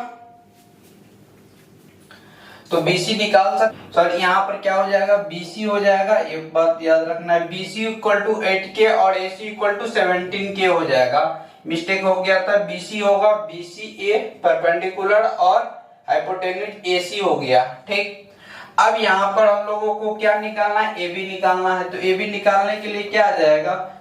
[SPEAKER 1] तो BC निकाल सकते सॉरी यहाँ पर क्या हो जाएगा, BC हो जाएगा। एक बात याद रखना है, BC इक्वल टू 8K और AC इक्वल टू 17K हो जाएगा। मिस्टेक हो गया था, BC होगा BCA परपेंडिकुलर और हाइपोटेन्यूज AC हो गया। ठीक, अब यहाँ पर हम लोगों को क्या निकालना है, AB निकालना है। तो AB निकालने के लिए क्या आ जाएगा,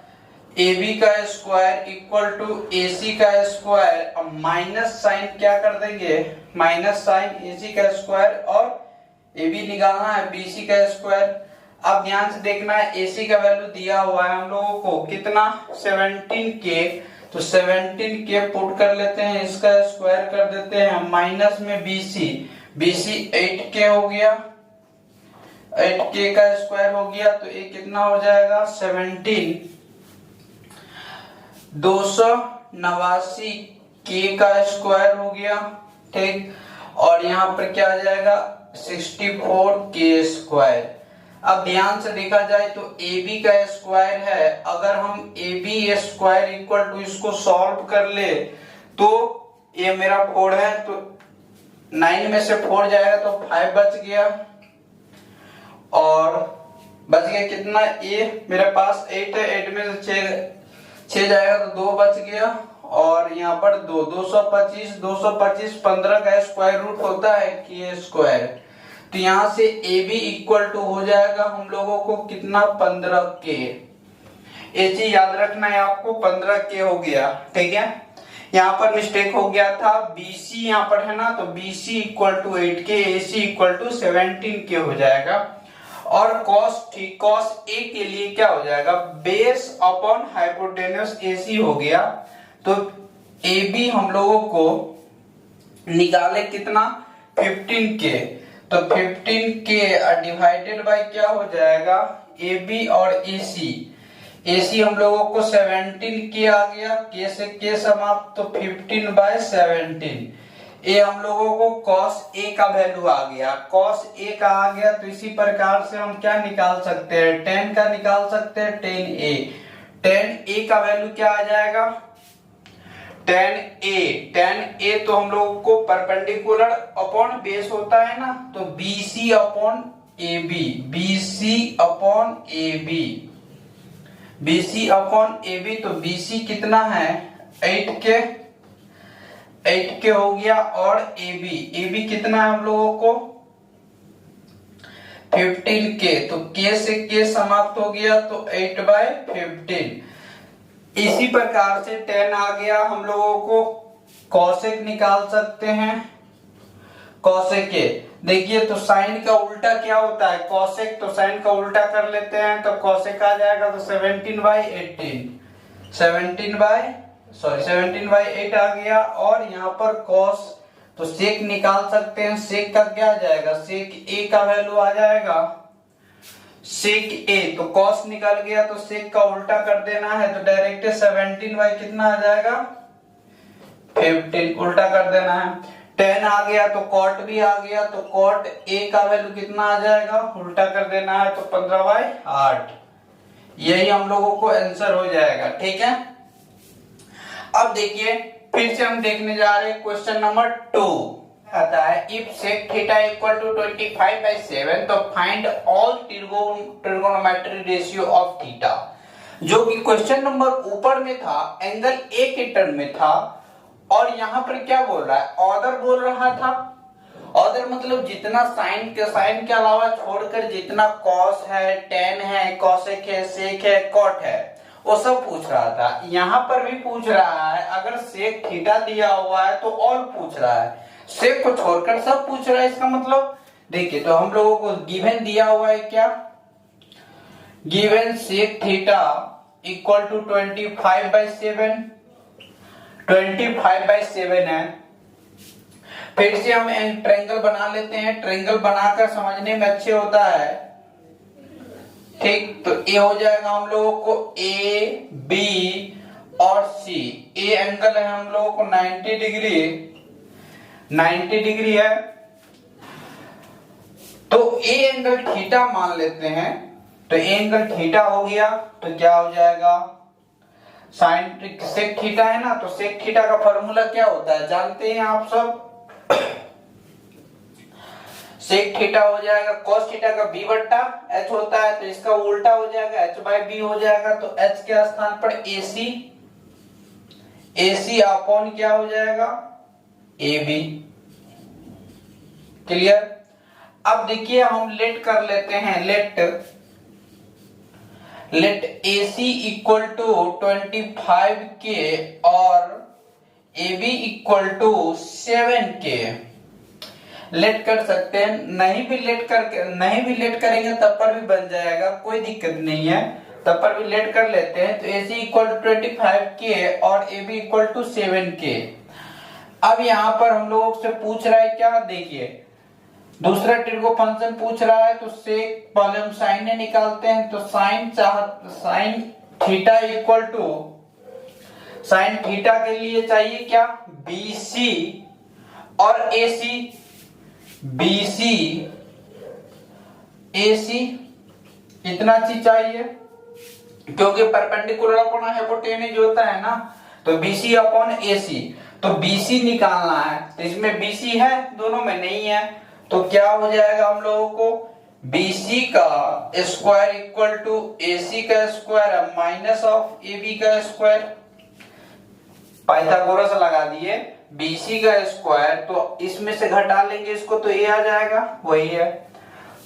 [SPEAKER 1] AB का स्क्वायर इक्वल टू AC का स्क्वायर, अब माइनस साइन क्या कर देंगे, माइनस साइन AC का स्क्वायर और AB निकालना है BC का स्क्वायर। अब ध्यान से देखना है, AC का वैल्यू दिया हुआ है हम लोगों को कितना, 17K। तो 17K पुट कर लेते हैं, इसका स्क्वायर कर देते हैं, माइनस में BC 8K हो गया, 8K का स्क्वायर हो गया। तो ये कितना हो जाएगा, 289 K का स्क्वायर हो गया। ठीक, और यहाँ पर क्या आ जाएगा, 64 K स्क्वायर। अब ध्यान से देखा जाए तो AB का स्क्वायर है, अगर हम AB स्क्वायर इक्वल टू इसको सॉल्व कर ले तो ये मेरा 4 है, तो 9 में से 4 जाएगा तो 5 बच गया, और बच गया कितना, ये मेरे पास 8 है, 8 में से 6 जाएगा तो 2 बच गया, और यहाँ पर 225 15 का स्क्वायर रूट होता है K स्क्वायर। तो यहाँ से AB इक्वल टू हो जाएगा हम लोगों को कितना, 15K। ये चीज याद रखना है आपको, 15K हो गया। ठीक है, यहाँ पर मिस्टेक हो गया था, BC यहाँ पर है ना, तो BC equal to 8K, AC equal to 17K हो जाएगा। और cos A के लिए क्या हो जाएगा, बेस अपॉन हाइपोटेन्यूज AC हो गया। तो AB हम लोगों को निकाले कितना, 15K। तो 15K डिवाइडेड बाय क्या हो जाएगा, AB और AC हम लोगों को 17K आ गया, K से K समाप्त, तो 15/17। ये हम लोगों को cos A का वैल्यू आ गया, cos A का आ गया। तो इसी प्रकार से हम क्या निकाल सकते हैं, tan का निकाल सकते हैं, tan A का वैल्यू क्या आ जाएगा, tan A तो हम लोगों को परपेंडिकुलर अपॉन बेस होता है ना, तो BC अपॉन AB, तो BC कितना है, 8K हो गया, और AB कितना है हम लोगों को, 15K। तो K से K समाप्त हो गया, तो 8/15। इसी प्रकार से tan आ गया, हम लोगों को cosec निकाल सकते हैं, cosec A। देखिए तो साइन का उल्टा क्या होता है, cosec, तो साइन का उल्टा कर लेते हैं, तो cosec आ जाएगा, तो 17/8 आ गया। और यहाँ पर cos, तो sec निकाल सकते हैं, sec का क्या आ जाएगा, sec A का वैल्यू आ जाएगा, sec A। तो cos निकल गया, तो sec का उल्टा कर देना है, तो डायरेक्ट 17 कितना आ जाएगा, 15 उल्टा कर देना है। tan आ गया, तो cot भी आ गया, तो cot A का वैल्यू कितना आ जाएगा, उल्टा कर देना है, तो 15/8। यही हम लोगों को आंसर हो जाएगा। ठीक है, अब देखिए फिर से हम देखने जा रहे हैं क्वेश्चन नंबर 2। आता है if sec theta equal to 25/7 तो find all trigonometry ratio of theta. जो कि क्वेश्चन नंबर ऊपर में था, एंगल ए के टर्म में था, और यहाँ पर क्या बोल रहा है, ऑर्डर बोल रहा था। ऑर्डर मतलब जितना साइन के अलावा छोड़कर जितना कॉस है, टेन है, कॉसेक है, सेक है, कॉट है, वो सब पूछ रहा था। यहाँ पर भी पूछ रहा है, अगर सेक थीटा दिया हुआ है तो ऑल पूछ रहा है, सेक को छोड़कर सब पूछ रहा है। इसका मतलब देखिए, तो हम लोगों को गिवन दिया हुआ है क्या, given sec theta equal to 25/7 है। फिर से हम ट्रायंगल बना लेते हैं, ट्रायंगल बनाकर समझने में अच्छे होता है। ठीक, तो ए हो जाएगा हम लोगों को ए बी और सी, ए एंगल है हम लोगों को 90 डिग्री, 90 डिग्री है। तो ए एंगल थीटा मान लेते हैं, तो ए एंगल थीटा हो गया तो क्या हो जाएगा, साइन सेक थीटा है ना, तो सेक थीटा का फॉर्मूला क्या होता है जानते हैं आप सब, सेक थीटा हो जाएगा cos थीटा का b बट्टा h होता है, तो इसका उल्टा हो जाएगा h बाई b हो जाएगा, तो h के स्थान पर ac, ac अपॉन क्या हो जाएगा ab। क्लियर। अब देखिए हम लेट कर लेते हैं, late AC equal to 25K और AB equal to 7K late कर सकते हैं, नहीं भी लेट करेंगे तब पर भी बन जाएगा, कोई दिक्कत नहीं है, तब पर भी लेट कर लेते हैं। तो AC इक्वल टू 25K और AB इक्वल टू 7K। अब यहाँ पर हम लोगों से पूछ रहा है क्या, देखिए दूसरा ट्रिगो फंक्शन पूछ रहा है, तो सेक पहले हम साइन निकालते हैं, तो sine theta equal to, sine theta के लिए चाहिए क्या BC और AC, BC AC इतना चीज चाहिए, क्योंकि परपेंडिकुलर अपॉन हाइपोटेन्यूज होता है ना, तो BC अपॉन AC, तो BC निकालना है, तो इसमें BC है दोनों में नहीं है, तो क्या हो जाएगा हम लोगों को BC का स्क्वायर इक्वल टू AC का स्क्वायर माइनस ऑफ AB का स्क्वायर, पाइथागोरस लगा दिए, BC का स्क्वायर तो इसमें से घटा लेंगे इसको तो A आ जाएगा, वही है।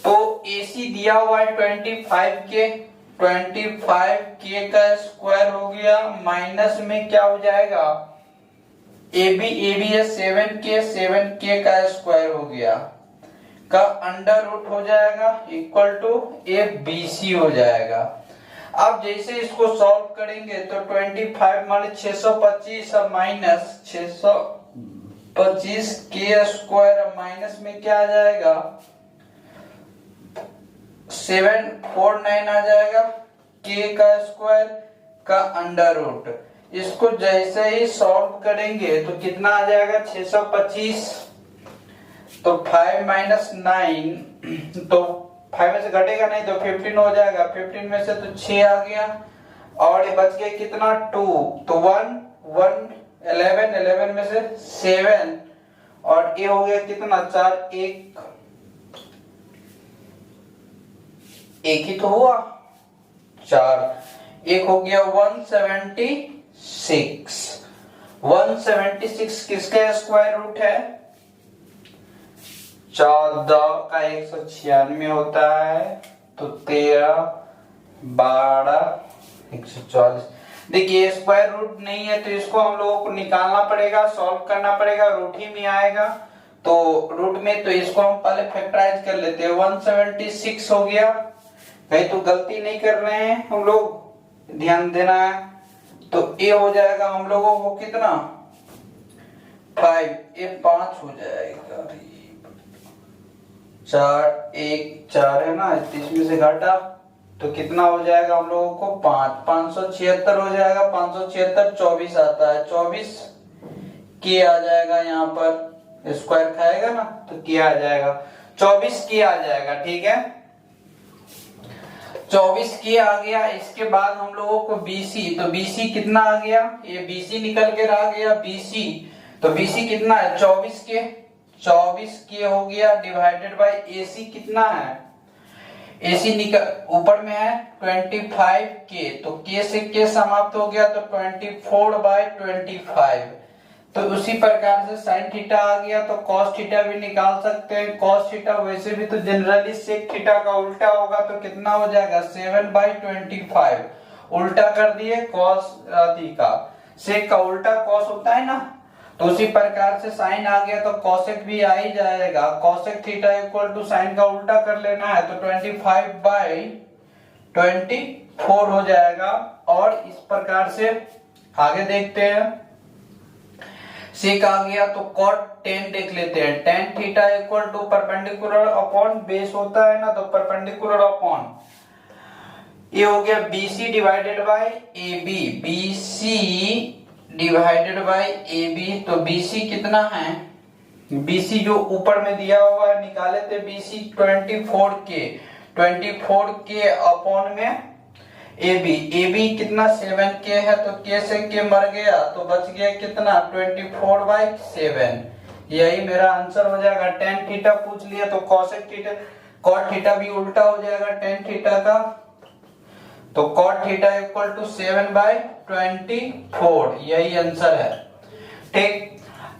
[SPEAKER 1] तो AC दिया हुआ है 25K, 25K का स्क्वायर हो गया, माइनस में क्या हो जाएगा AB है 7K, 7K का स्क्वायर हो गया का अंडर रूट हो जाएगा इक्वल टू ABC हो जाएगा। अब जैसे इसको सॉल्व करेंगे तो 25 माने 625 माइनस 625 के स्क्वायर माइनस में क्या आ जाएगा 749 आ जाएगा, के का स्क्वायर का अंडर रूट। इसको जैसे ही सॉल्व करेंगे तो कितना आ जाएगा 625, तो 5 माइनस 9, तो 5 में से घटेगा नहीं तो 15 हो जाएगा, 15 में से तो 6 आ गया और ये बच गया कितना 2, तो 1 11, 11 में से 7 और ये हो गया कितना 4, एक ही तो हुआ 4, एक हो गया 176 किसका स्क्वायर रूट है 14 का 196 होता है, तो 13 12 140। देखिए स्क्वायर रूट नहीं है तो इसको हम लोगों को निकालना पड़ेगा, सॉल्व करना पड़ेगा, रूट ही में आएगा, तो रूट में तो इसको हम पहले फैक्टराइज कर लेते हैं, 176 हो गया, कहीं तो गलती नहीं कर रहे हैं हम लोग, ध्यान देना है। तो ए हो जाएगा हम लोगों को कितना 5, ये 5 हो जाएगा, 4 है ना, इसमें से घटा तो कितना हो जाएगा हम लोगों को 576 हो जाएगा, 576 24 आता है, 24 के आ जाएगा, यहाँ पर स्क्वायर खाएगा ना तो के आ जाएगा, 24 के आ जाएगा, ठीक है 24 के आ गया। इसके बाद हम लोगों को BC, तो BC कितना आ गया, ये BC निकल के आ गया BC, तो BC कितना है 24 के हो गया डिवाइडेड बाय AC कितना है, AC निकल ऊपर में है 25K, तो K से K समाप्त हो गया तो 24/25, तो उसी प्रकार से साइन थीटा आ गया तो कॉस थीटा भी निकाल सकते हैं, कॉस थीटा वैसे भी तो जनरली सेक थीटा का उल्टा होगा, तो कितना हो जाएगा 7/25, उल्टा कर दिए कॉस का, सेक का उल्टा कॉस होता है ना, तो उसी प्रकार से साइन आ गया तो कॉसेक भी आ ही जाएगा, cosec theta equal to sine का उल्टा कर लेना है तो 25/24 हो जाएगा। और इस प्रकार से आगे देखते हैं, सेक आ गया तो कॉट 10 देख लेते हैं, tan theta equal to perpendicular upon base होता है ना, तो परपेंडिकुलर अपॉन ये हो गया BC divided by AB, BC divided by AB। तो BC कितना है, BC जो ऊपर में दिया हुआ है निकाले थे BC 24K अपॉन में AB कितना 7K है, तो K से K मर गया तो बच गया कितना 24/7। यही मेरा आंसर हो जाएगा। tan थीटा पूछ लिया तो cosec थीटा cot थीटा भी उल्टा हो जाएगा tan थीटा का, तो cot थीटा इक्वल टू 7/24, यही आंसर है। ठीक,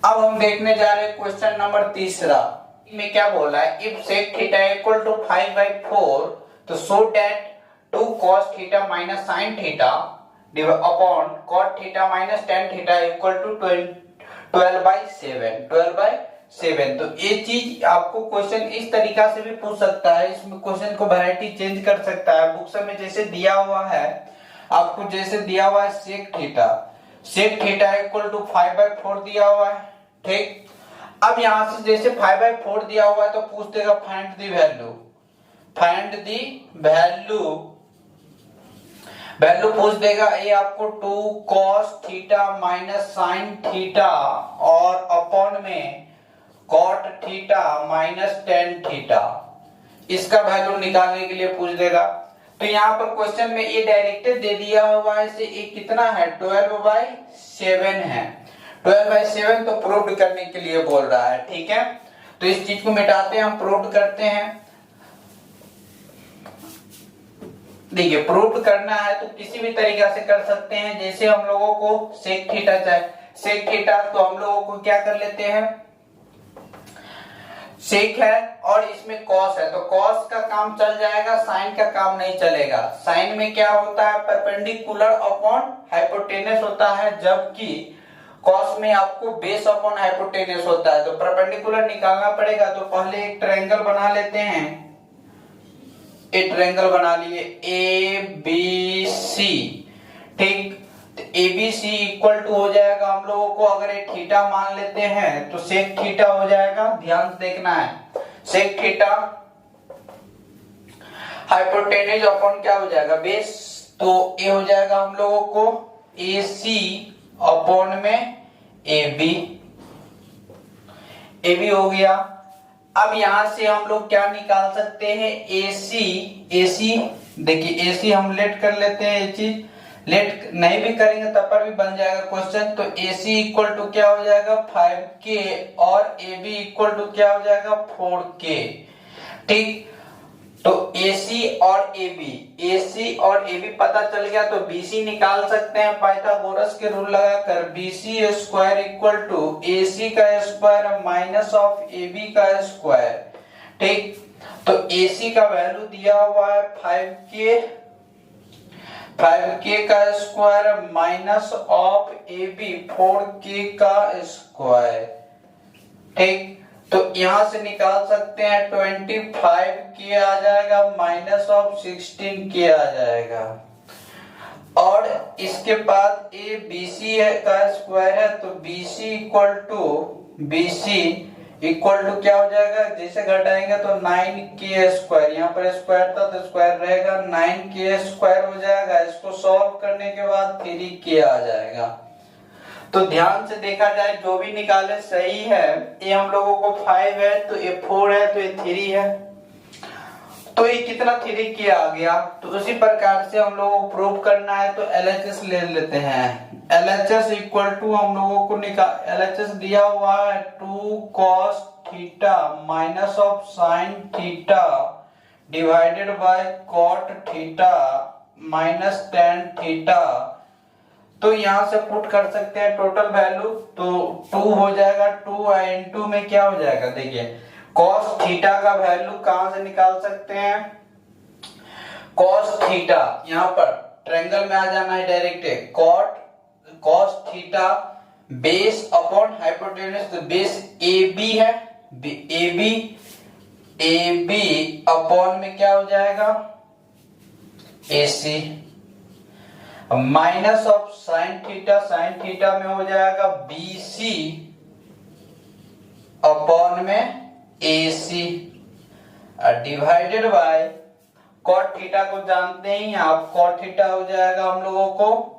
[SPEAKER 1] अब हम देखने जा रहे हैं क्वेश्चन नंबर तीसरा में क्या बोला है, if sec theta equal to 5/4 तो show that 2 cos theta minus sin theta upon cot theta minus tan theta equal to 12/7। तो ये चीज आपको क्वेश्चन इस तरीका से भी पूछ सकता है, इसमें क्वेश्चन को वैरायटी चेंज कर सकता है। बुक्स में जैसे दिया हुआ है आपको, जैसे दिया हुआ है sec थीटा इक्वल टू 5/4 दिया हुआ है। ठीक, अब यहां से जैसे 5/4 दिया हुआ है तो पूछ देगा फाइंड द वैल्यू पूछ देगा। ये आपको 2 cos theta minus sin theta और अपॉन में cot theta minus tan theta, इसका वैल्यू निकालने के लिए पूछ देगा। तो यहाँ पर क्वेश्चन में ये डायरेक्टेड दे दिया हुआ है, से ये कितना है 12/7 है। 12/7 तो प्रूव करने के लिए बोल रहा है। ठीक है, तो इस चीज को मिटाते हैं, हम प्रूव करते हैं। देखिए, प्रूव करना है तो किसी भी तरीका से कर सकते हैं। जैसे हम लोगों को sec थीटा चाहिए, sec थीटा तो हम लोगों को क्या कर लेते हैं, sec है और इसमें cos है, तो cos का काम चल जाएगा, sin का काम नहीं चलेगा। sin में क्या होता है, परपेंडिकुलर अपॉन हाइपोटेनस होता है, जबकि cos में आपको बेस अपॉन हाइपोटेनस होता है। तो परपेंडिकुलर निकालना पड़ेगा, तो पहले एक ट्रायंगल बना लेते हैं। एक ट्रायंगल बना लिए ABC। ठीक, तो ABC इक्वल टू हो जाएगा हम लोगों को, अगर ये थीटा मान लेते हैं तो sec थीटा हो जाएगा। ध्यान से देखना है, sec थीटा हाइपोटेनस अपॉन क्या हो जाएगा बेस, तो ये हो जाएगा हम लोगों को AC अपॉन में AB हो गया। अब यहां से हम लोग क्या निकाल सकते हैं, AC देखिए AC हम लेट कर लेते हैं, ये चीज लेट नहीं भी करेंगे तब पर भी बन जाएगा क्वेश्चन। तो AC इक्वल टू क्या हो जाएगा 5K और AB इक्वल टू क्या हो जाएगा 4K। ठीक, तो AC और AB पता चल गया, तो BC निकाल सकते हैं पाइथागोरस के रूल लगाकर। BC square equal to AC का स्क्वायर माइनस ऑफ AB का स्क्वायर। ठीक, तो AC का वैल्यू दिया हुआ है 5K का square minus of AB 4K का स्क्वायर। ठीक, तो यहां से निकाल सकते हैं 25K आ जाएगा माइनस ऑफ 16K आ जाएगा। और इसके बाद ये BC का स्क्वायर है, तो BC इक्वल टू क्या हो जाएगा, जैसे घटाएंगे तो 9K स्क्वायर, यहाँ पर स्क्वायर था तो स्क्वायर रहेगा, 9K स्क्वायर हो जाएगा। इसको सॉल्व करने के बाद 3K आ जाएगा। तो ध्यान से देखा जाए जो भी निकाले सही है। ये हम लोगों को 5 है तो ये 4 है तो ये 3 है, तो ये कितना 3K आ गया। तो उसी प्रकार से हम लोगों को प्रूव करना है, तो LHS ले लेते हैं। LHS इक्वल टू हम लोगों को LHS दिया हुआ है 2 cos theta minus of sin theta divided by cot theta minus tan theta. तो यहां से पुट कर सकते हैं टोटल वैल्यू, तो 2 हो जाएगा। 2 इनटू में क्या हो जाएगा, देखिए cos थीटा का वैल्यू कहां से निकाल सकते हैं, cos थीटा यहां पर ट्रायंगल में आ जाना है direct. cos theta base upon hypotenuse, तो बेस AB है, AB अपॉन में क्या हो जाएगा AC minus of sin theta में हो जाएगा BC अपॉन में AC divided by cot theta को जानते ही आप, कॉट थीटा हो जाएगा हम लोगों को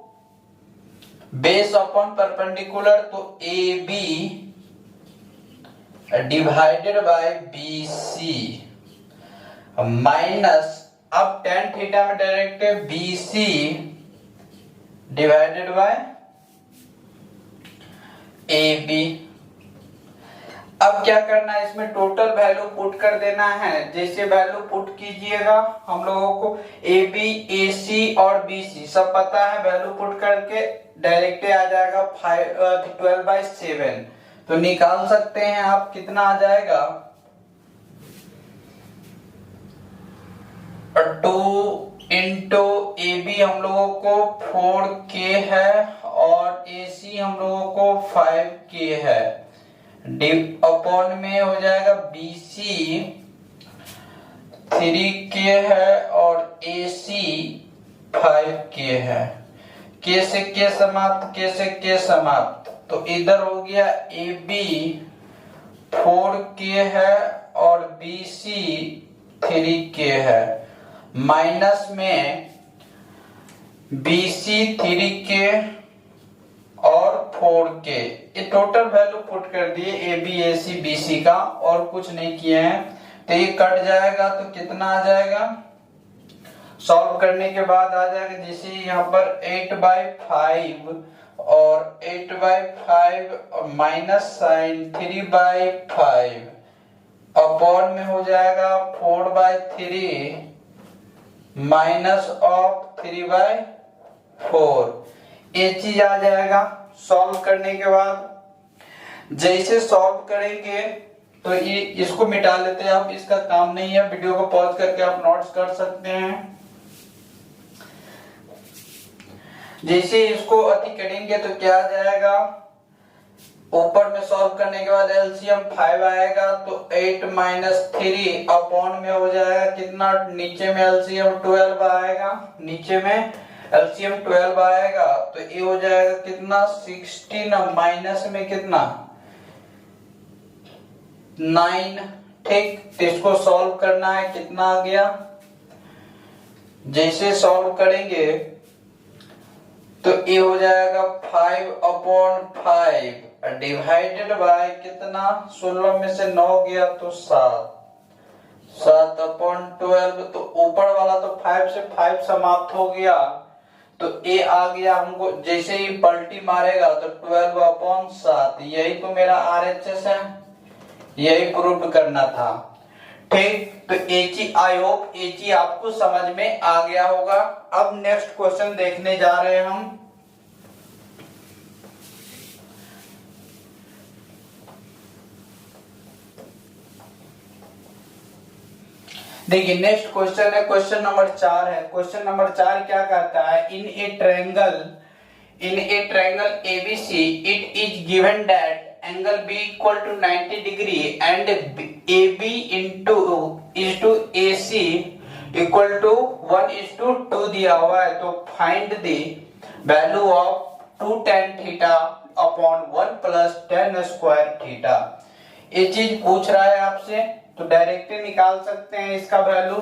[SPEAKER 1] बेस अपॉन परपेंडिकुलर, तो A B divided by B C minus, अब टेन थीटा में डायरेक्ट है B C divided by A B. अब क्या करना है, इसमें टोटल वैल्यू पुट कर देना है। जैसे वैल्यू पुट कीजिएगा हम लोगों को ए बी, ए सी और बी सी सब पता है, वैल्यू पुट करके डायरेक्ट आ जाएगा 12/7, तो निकाल सकते हैं आप कितना आ जाएगा 2 इंटू ए बी हम लोगों को 4k है और ए सी हम लोगों को 5k है, डिव अपॉन में हो जाएगा बी सी 3k है और ए सी 5k है। के से के समाप्त, के से के समाप्त, तो इधर हो गया ए बी 4k है और बी सी 3k है, माइनस में बी सी 3k और 4k, ये टोटल वैल्यू पुट कर दिए A B, A C, B C का, और कुछ नहीं किए हैं, तो ये कट जाएगा तो कितना आ जाएगा, सॉल्व करने के बाद आ जाएगा जैसे यहाँ पर 8/5 और 8/5 माइनस साइन 3/5 अपॉन में हो जाएगा 4/3 माइनस ऑफ 3/4, ये चीज आ जाएगा। सॉल्व करने के बाद जैसे सॉल्व करेंगे तो ये इसको मिटा लेते हैं आप, इसका काम नहीं है, वीडियो को पॉज करके आप नोट्स कर सकते हैं। जैसे इसको अति करेंगे तो क्या आ जाएगा, ऊपर में सॉल्व करने के बाद एलसीएम 5 आएगा तो 8 - 3 अपॉन में हो जाएगा कितना, नीचे में एलसीएम 12 आएगा, नीचे में एलसीएम 12 आएगा तो ये हो जाएगा कितना 16 माइनस में कितना 9, ठीक। तो इसको सॉल्व करना है, कितना आ गया, जैसे सॉल्व करेंगे तो ये हो जाएगा 5/5 डिवाइडेड बाय कितना, 16 में से 9 गया तो 7/12, तो ऊपर वाला तो 5 से 5 समाप्त हो गया, तो ए आ गया हमको, जैसे ही पलटी मारेगा तो 12/7, यही तो मेरा आरएचएस है, यही प्रूव करना था, ठीक। तो एची आई होप एची आपको समझ में आ गया होगा। अब नेक्स्ट क्वेश्चन देखने जा रहे हैं हम। देखिए नेक्स्ट क्वेश्चन है, क्वेश्चन नंबर 4 है। क्वेश्चन नंबर 4 क्या कहता है, in a triangle ABC it is given that angle B equal to 90 degree and AB is to AC equal to 1:2 दिया हुआ है, तो find the value of 2 tan theta upon 1 + tan square theta. ये चीज पूछ रहा है आपसे, तो डायरेक्टली निकाल सकते हैं इसका वैल्यू,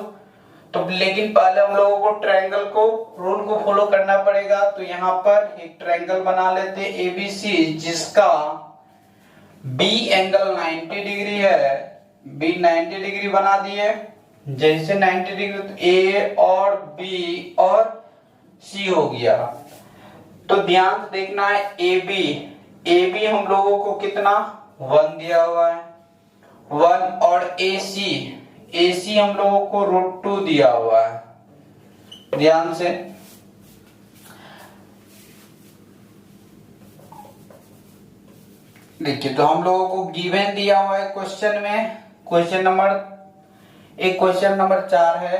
[SPEAKER 1] तो लेकिन पहले हम लोगों को ट्रायंगल को रूल को फॉलो करना पड़ेगा। तो यहाँ पर एक ट्रायंगल बना लेते हैं ABC, जिसका B एंगल 90 डिग्री है, B 90 डिग्री बना दिए, जैसे 90 डिग्री तो A और B और C हो गया। तो ध्यान से देखना है, AB हम लोगों को कितना 1 दिया हुआ है, 1, और AC हम लोगों को √2 दिया हुआ है, ध्यान से। देखिए तो हम लोगों को गिवन दिया हुआ है क्वेश्चन में, क्वेश्चन नंबर 4 है,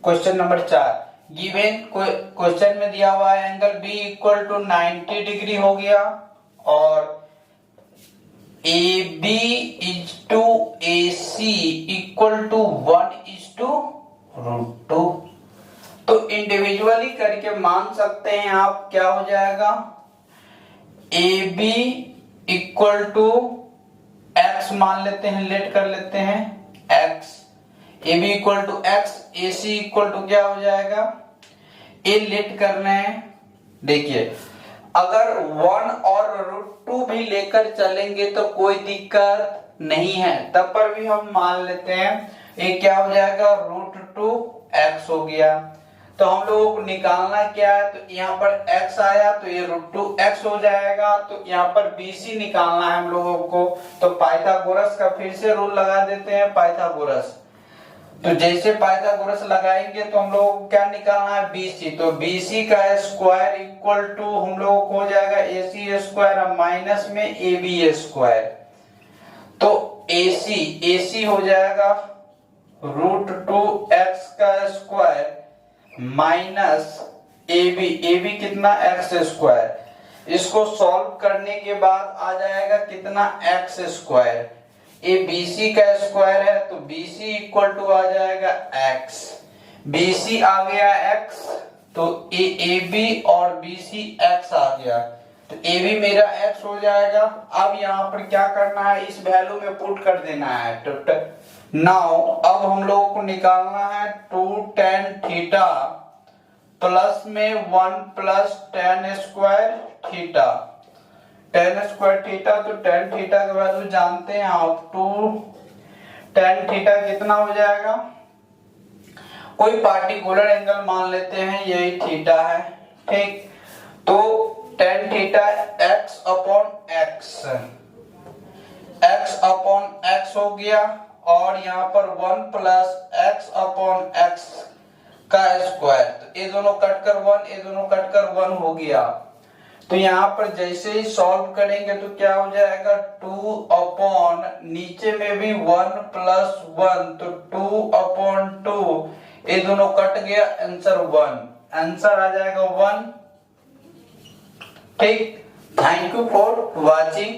[SPEAKER 1] क्वेश्चन नंबर 4 गिवन क्वेश्चन में दिया हुआ है angle B equal to 90 degree हो गया और AB is to AC equal to 1:√2। तो इंडिविजुअली करके मान सकते हैं आप, क्या हो जाएगा, AB इक्वल टू x मान लेते हैं, लेट कर लेते हैं x, A B equal to X, A C equal to क्या हो जाएगा, ए लेट करना है। देखिए अगर 1 और √2 भी लेकर चलेंगे तो कोई दिक्कत नहीं है, तब पर भी हम मान लेते हैं ये क्या हो जाएगा, √2x हो गया। तो हम लोगों को निकालना क्या है, तो यहाँ पर x आया तो ये √2x हो जाएगा। तो यहाँ पर BC निकालना है हम लोगों को, तो पाइथागोरस का फिर से रूल लगा देते हैं, पाइथागोरस। तो जैसे पाइथागोरस लगाएंगे तो हम लोगों को क्या निकालना है, BC। तो BC का स्क्वायर इक्वल टू हम लोगों को हो जाएगा AC स्क्वायर माइनस में AB स्क्वायर। तो AC हो जाएगा √2x का स्क्वायर माइनस AB कितना, x स्क्वायर। इसको सॉल्व करने के बाद आ जाएगा कितना, x स्क्वायर। ये BC का स्क्वायर है तो BC इक्वल टू आ जाएगा x। BC आ गया x तो AB और BC x आ गया, तो AB मेरा x हो जाएगा। अब यहाँ पर क्या करना है, इस वैल्यू में पुट कर देना है। तो नाउ अब हम लोगों को निकालना है 2 tan थीटा प्लस में 1 plus tan square theta. tan square theta, तो tan थीटा का वैल्यू जानते हैं आप, 2 tan थीटा कितना हो जाएगा, कोई पार्टिकुलर एंगल मान लेते हैं, यही थीटा है, ठीक। तो tan theta x upon x हो गया, और यहाँ पर 1 प्लस x अपॉन x का स्क्वायर। तो ये दोनों कटकर 1, ये दोनों कटकर 1 हो गया। तो यहाँ पर जैसे ही सॉल्व करेंगे तो क्या हो जाएगा, 2 अपॉन नीचे में भी 1 प्लस 1, तो 2 अपॉन 2, ये दोनों कट गया, आंसर 1, आंसर आ जाएगा 1, ठीक। Thank you for watching.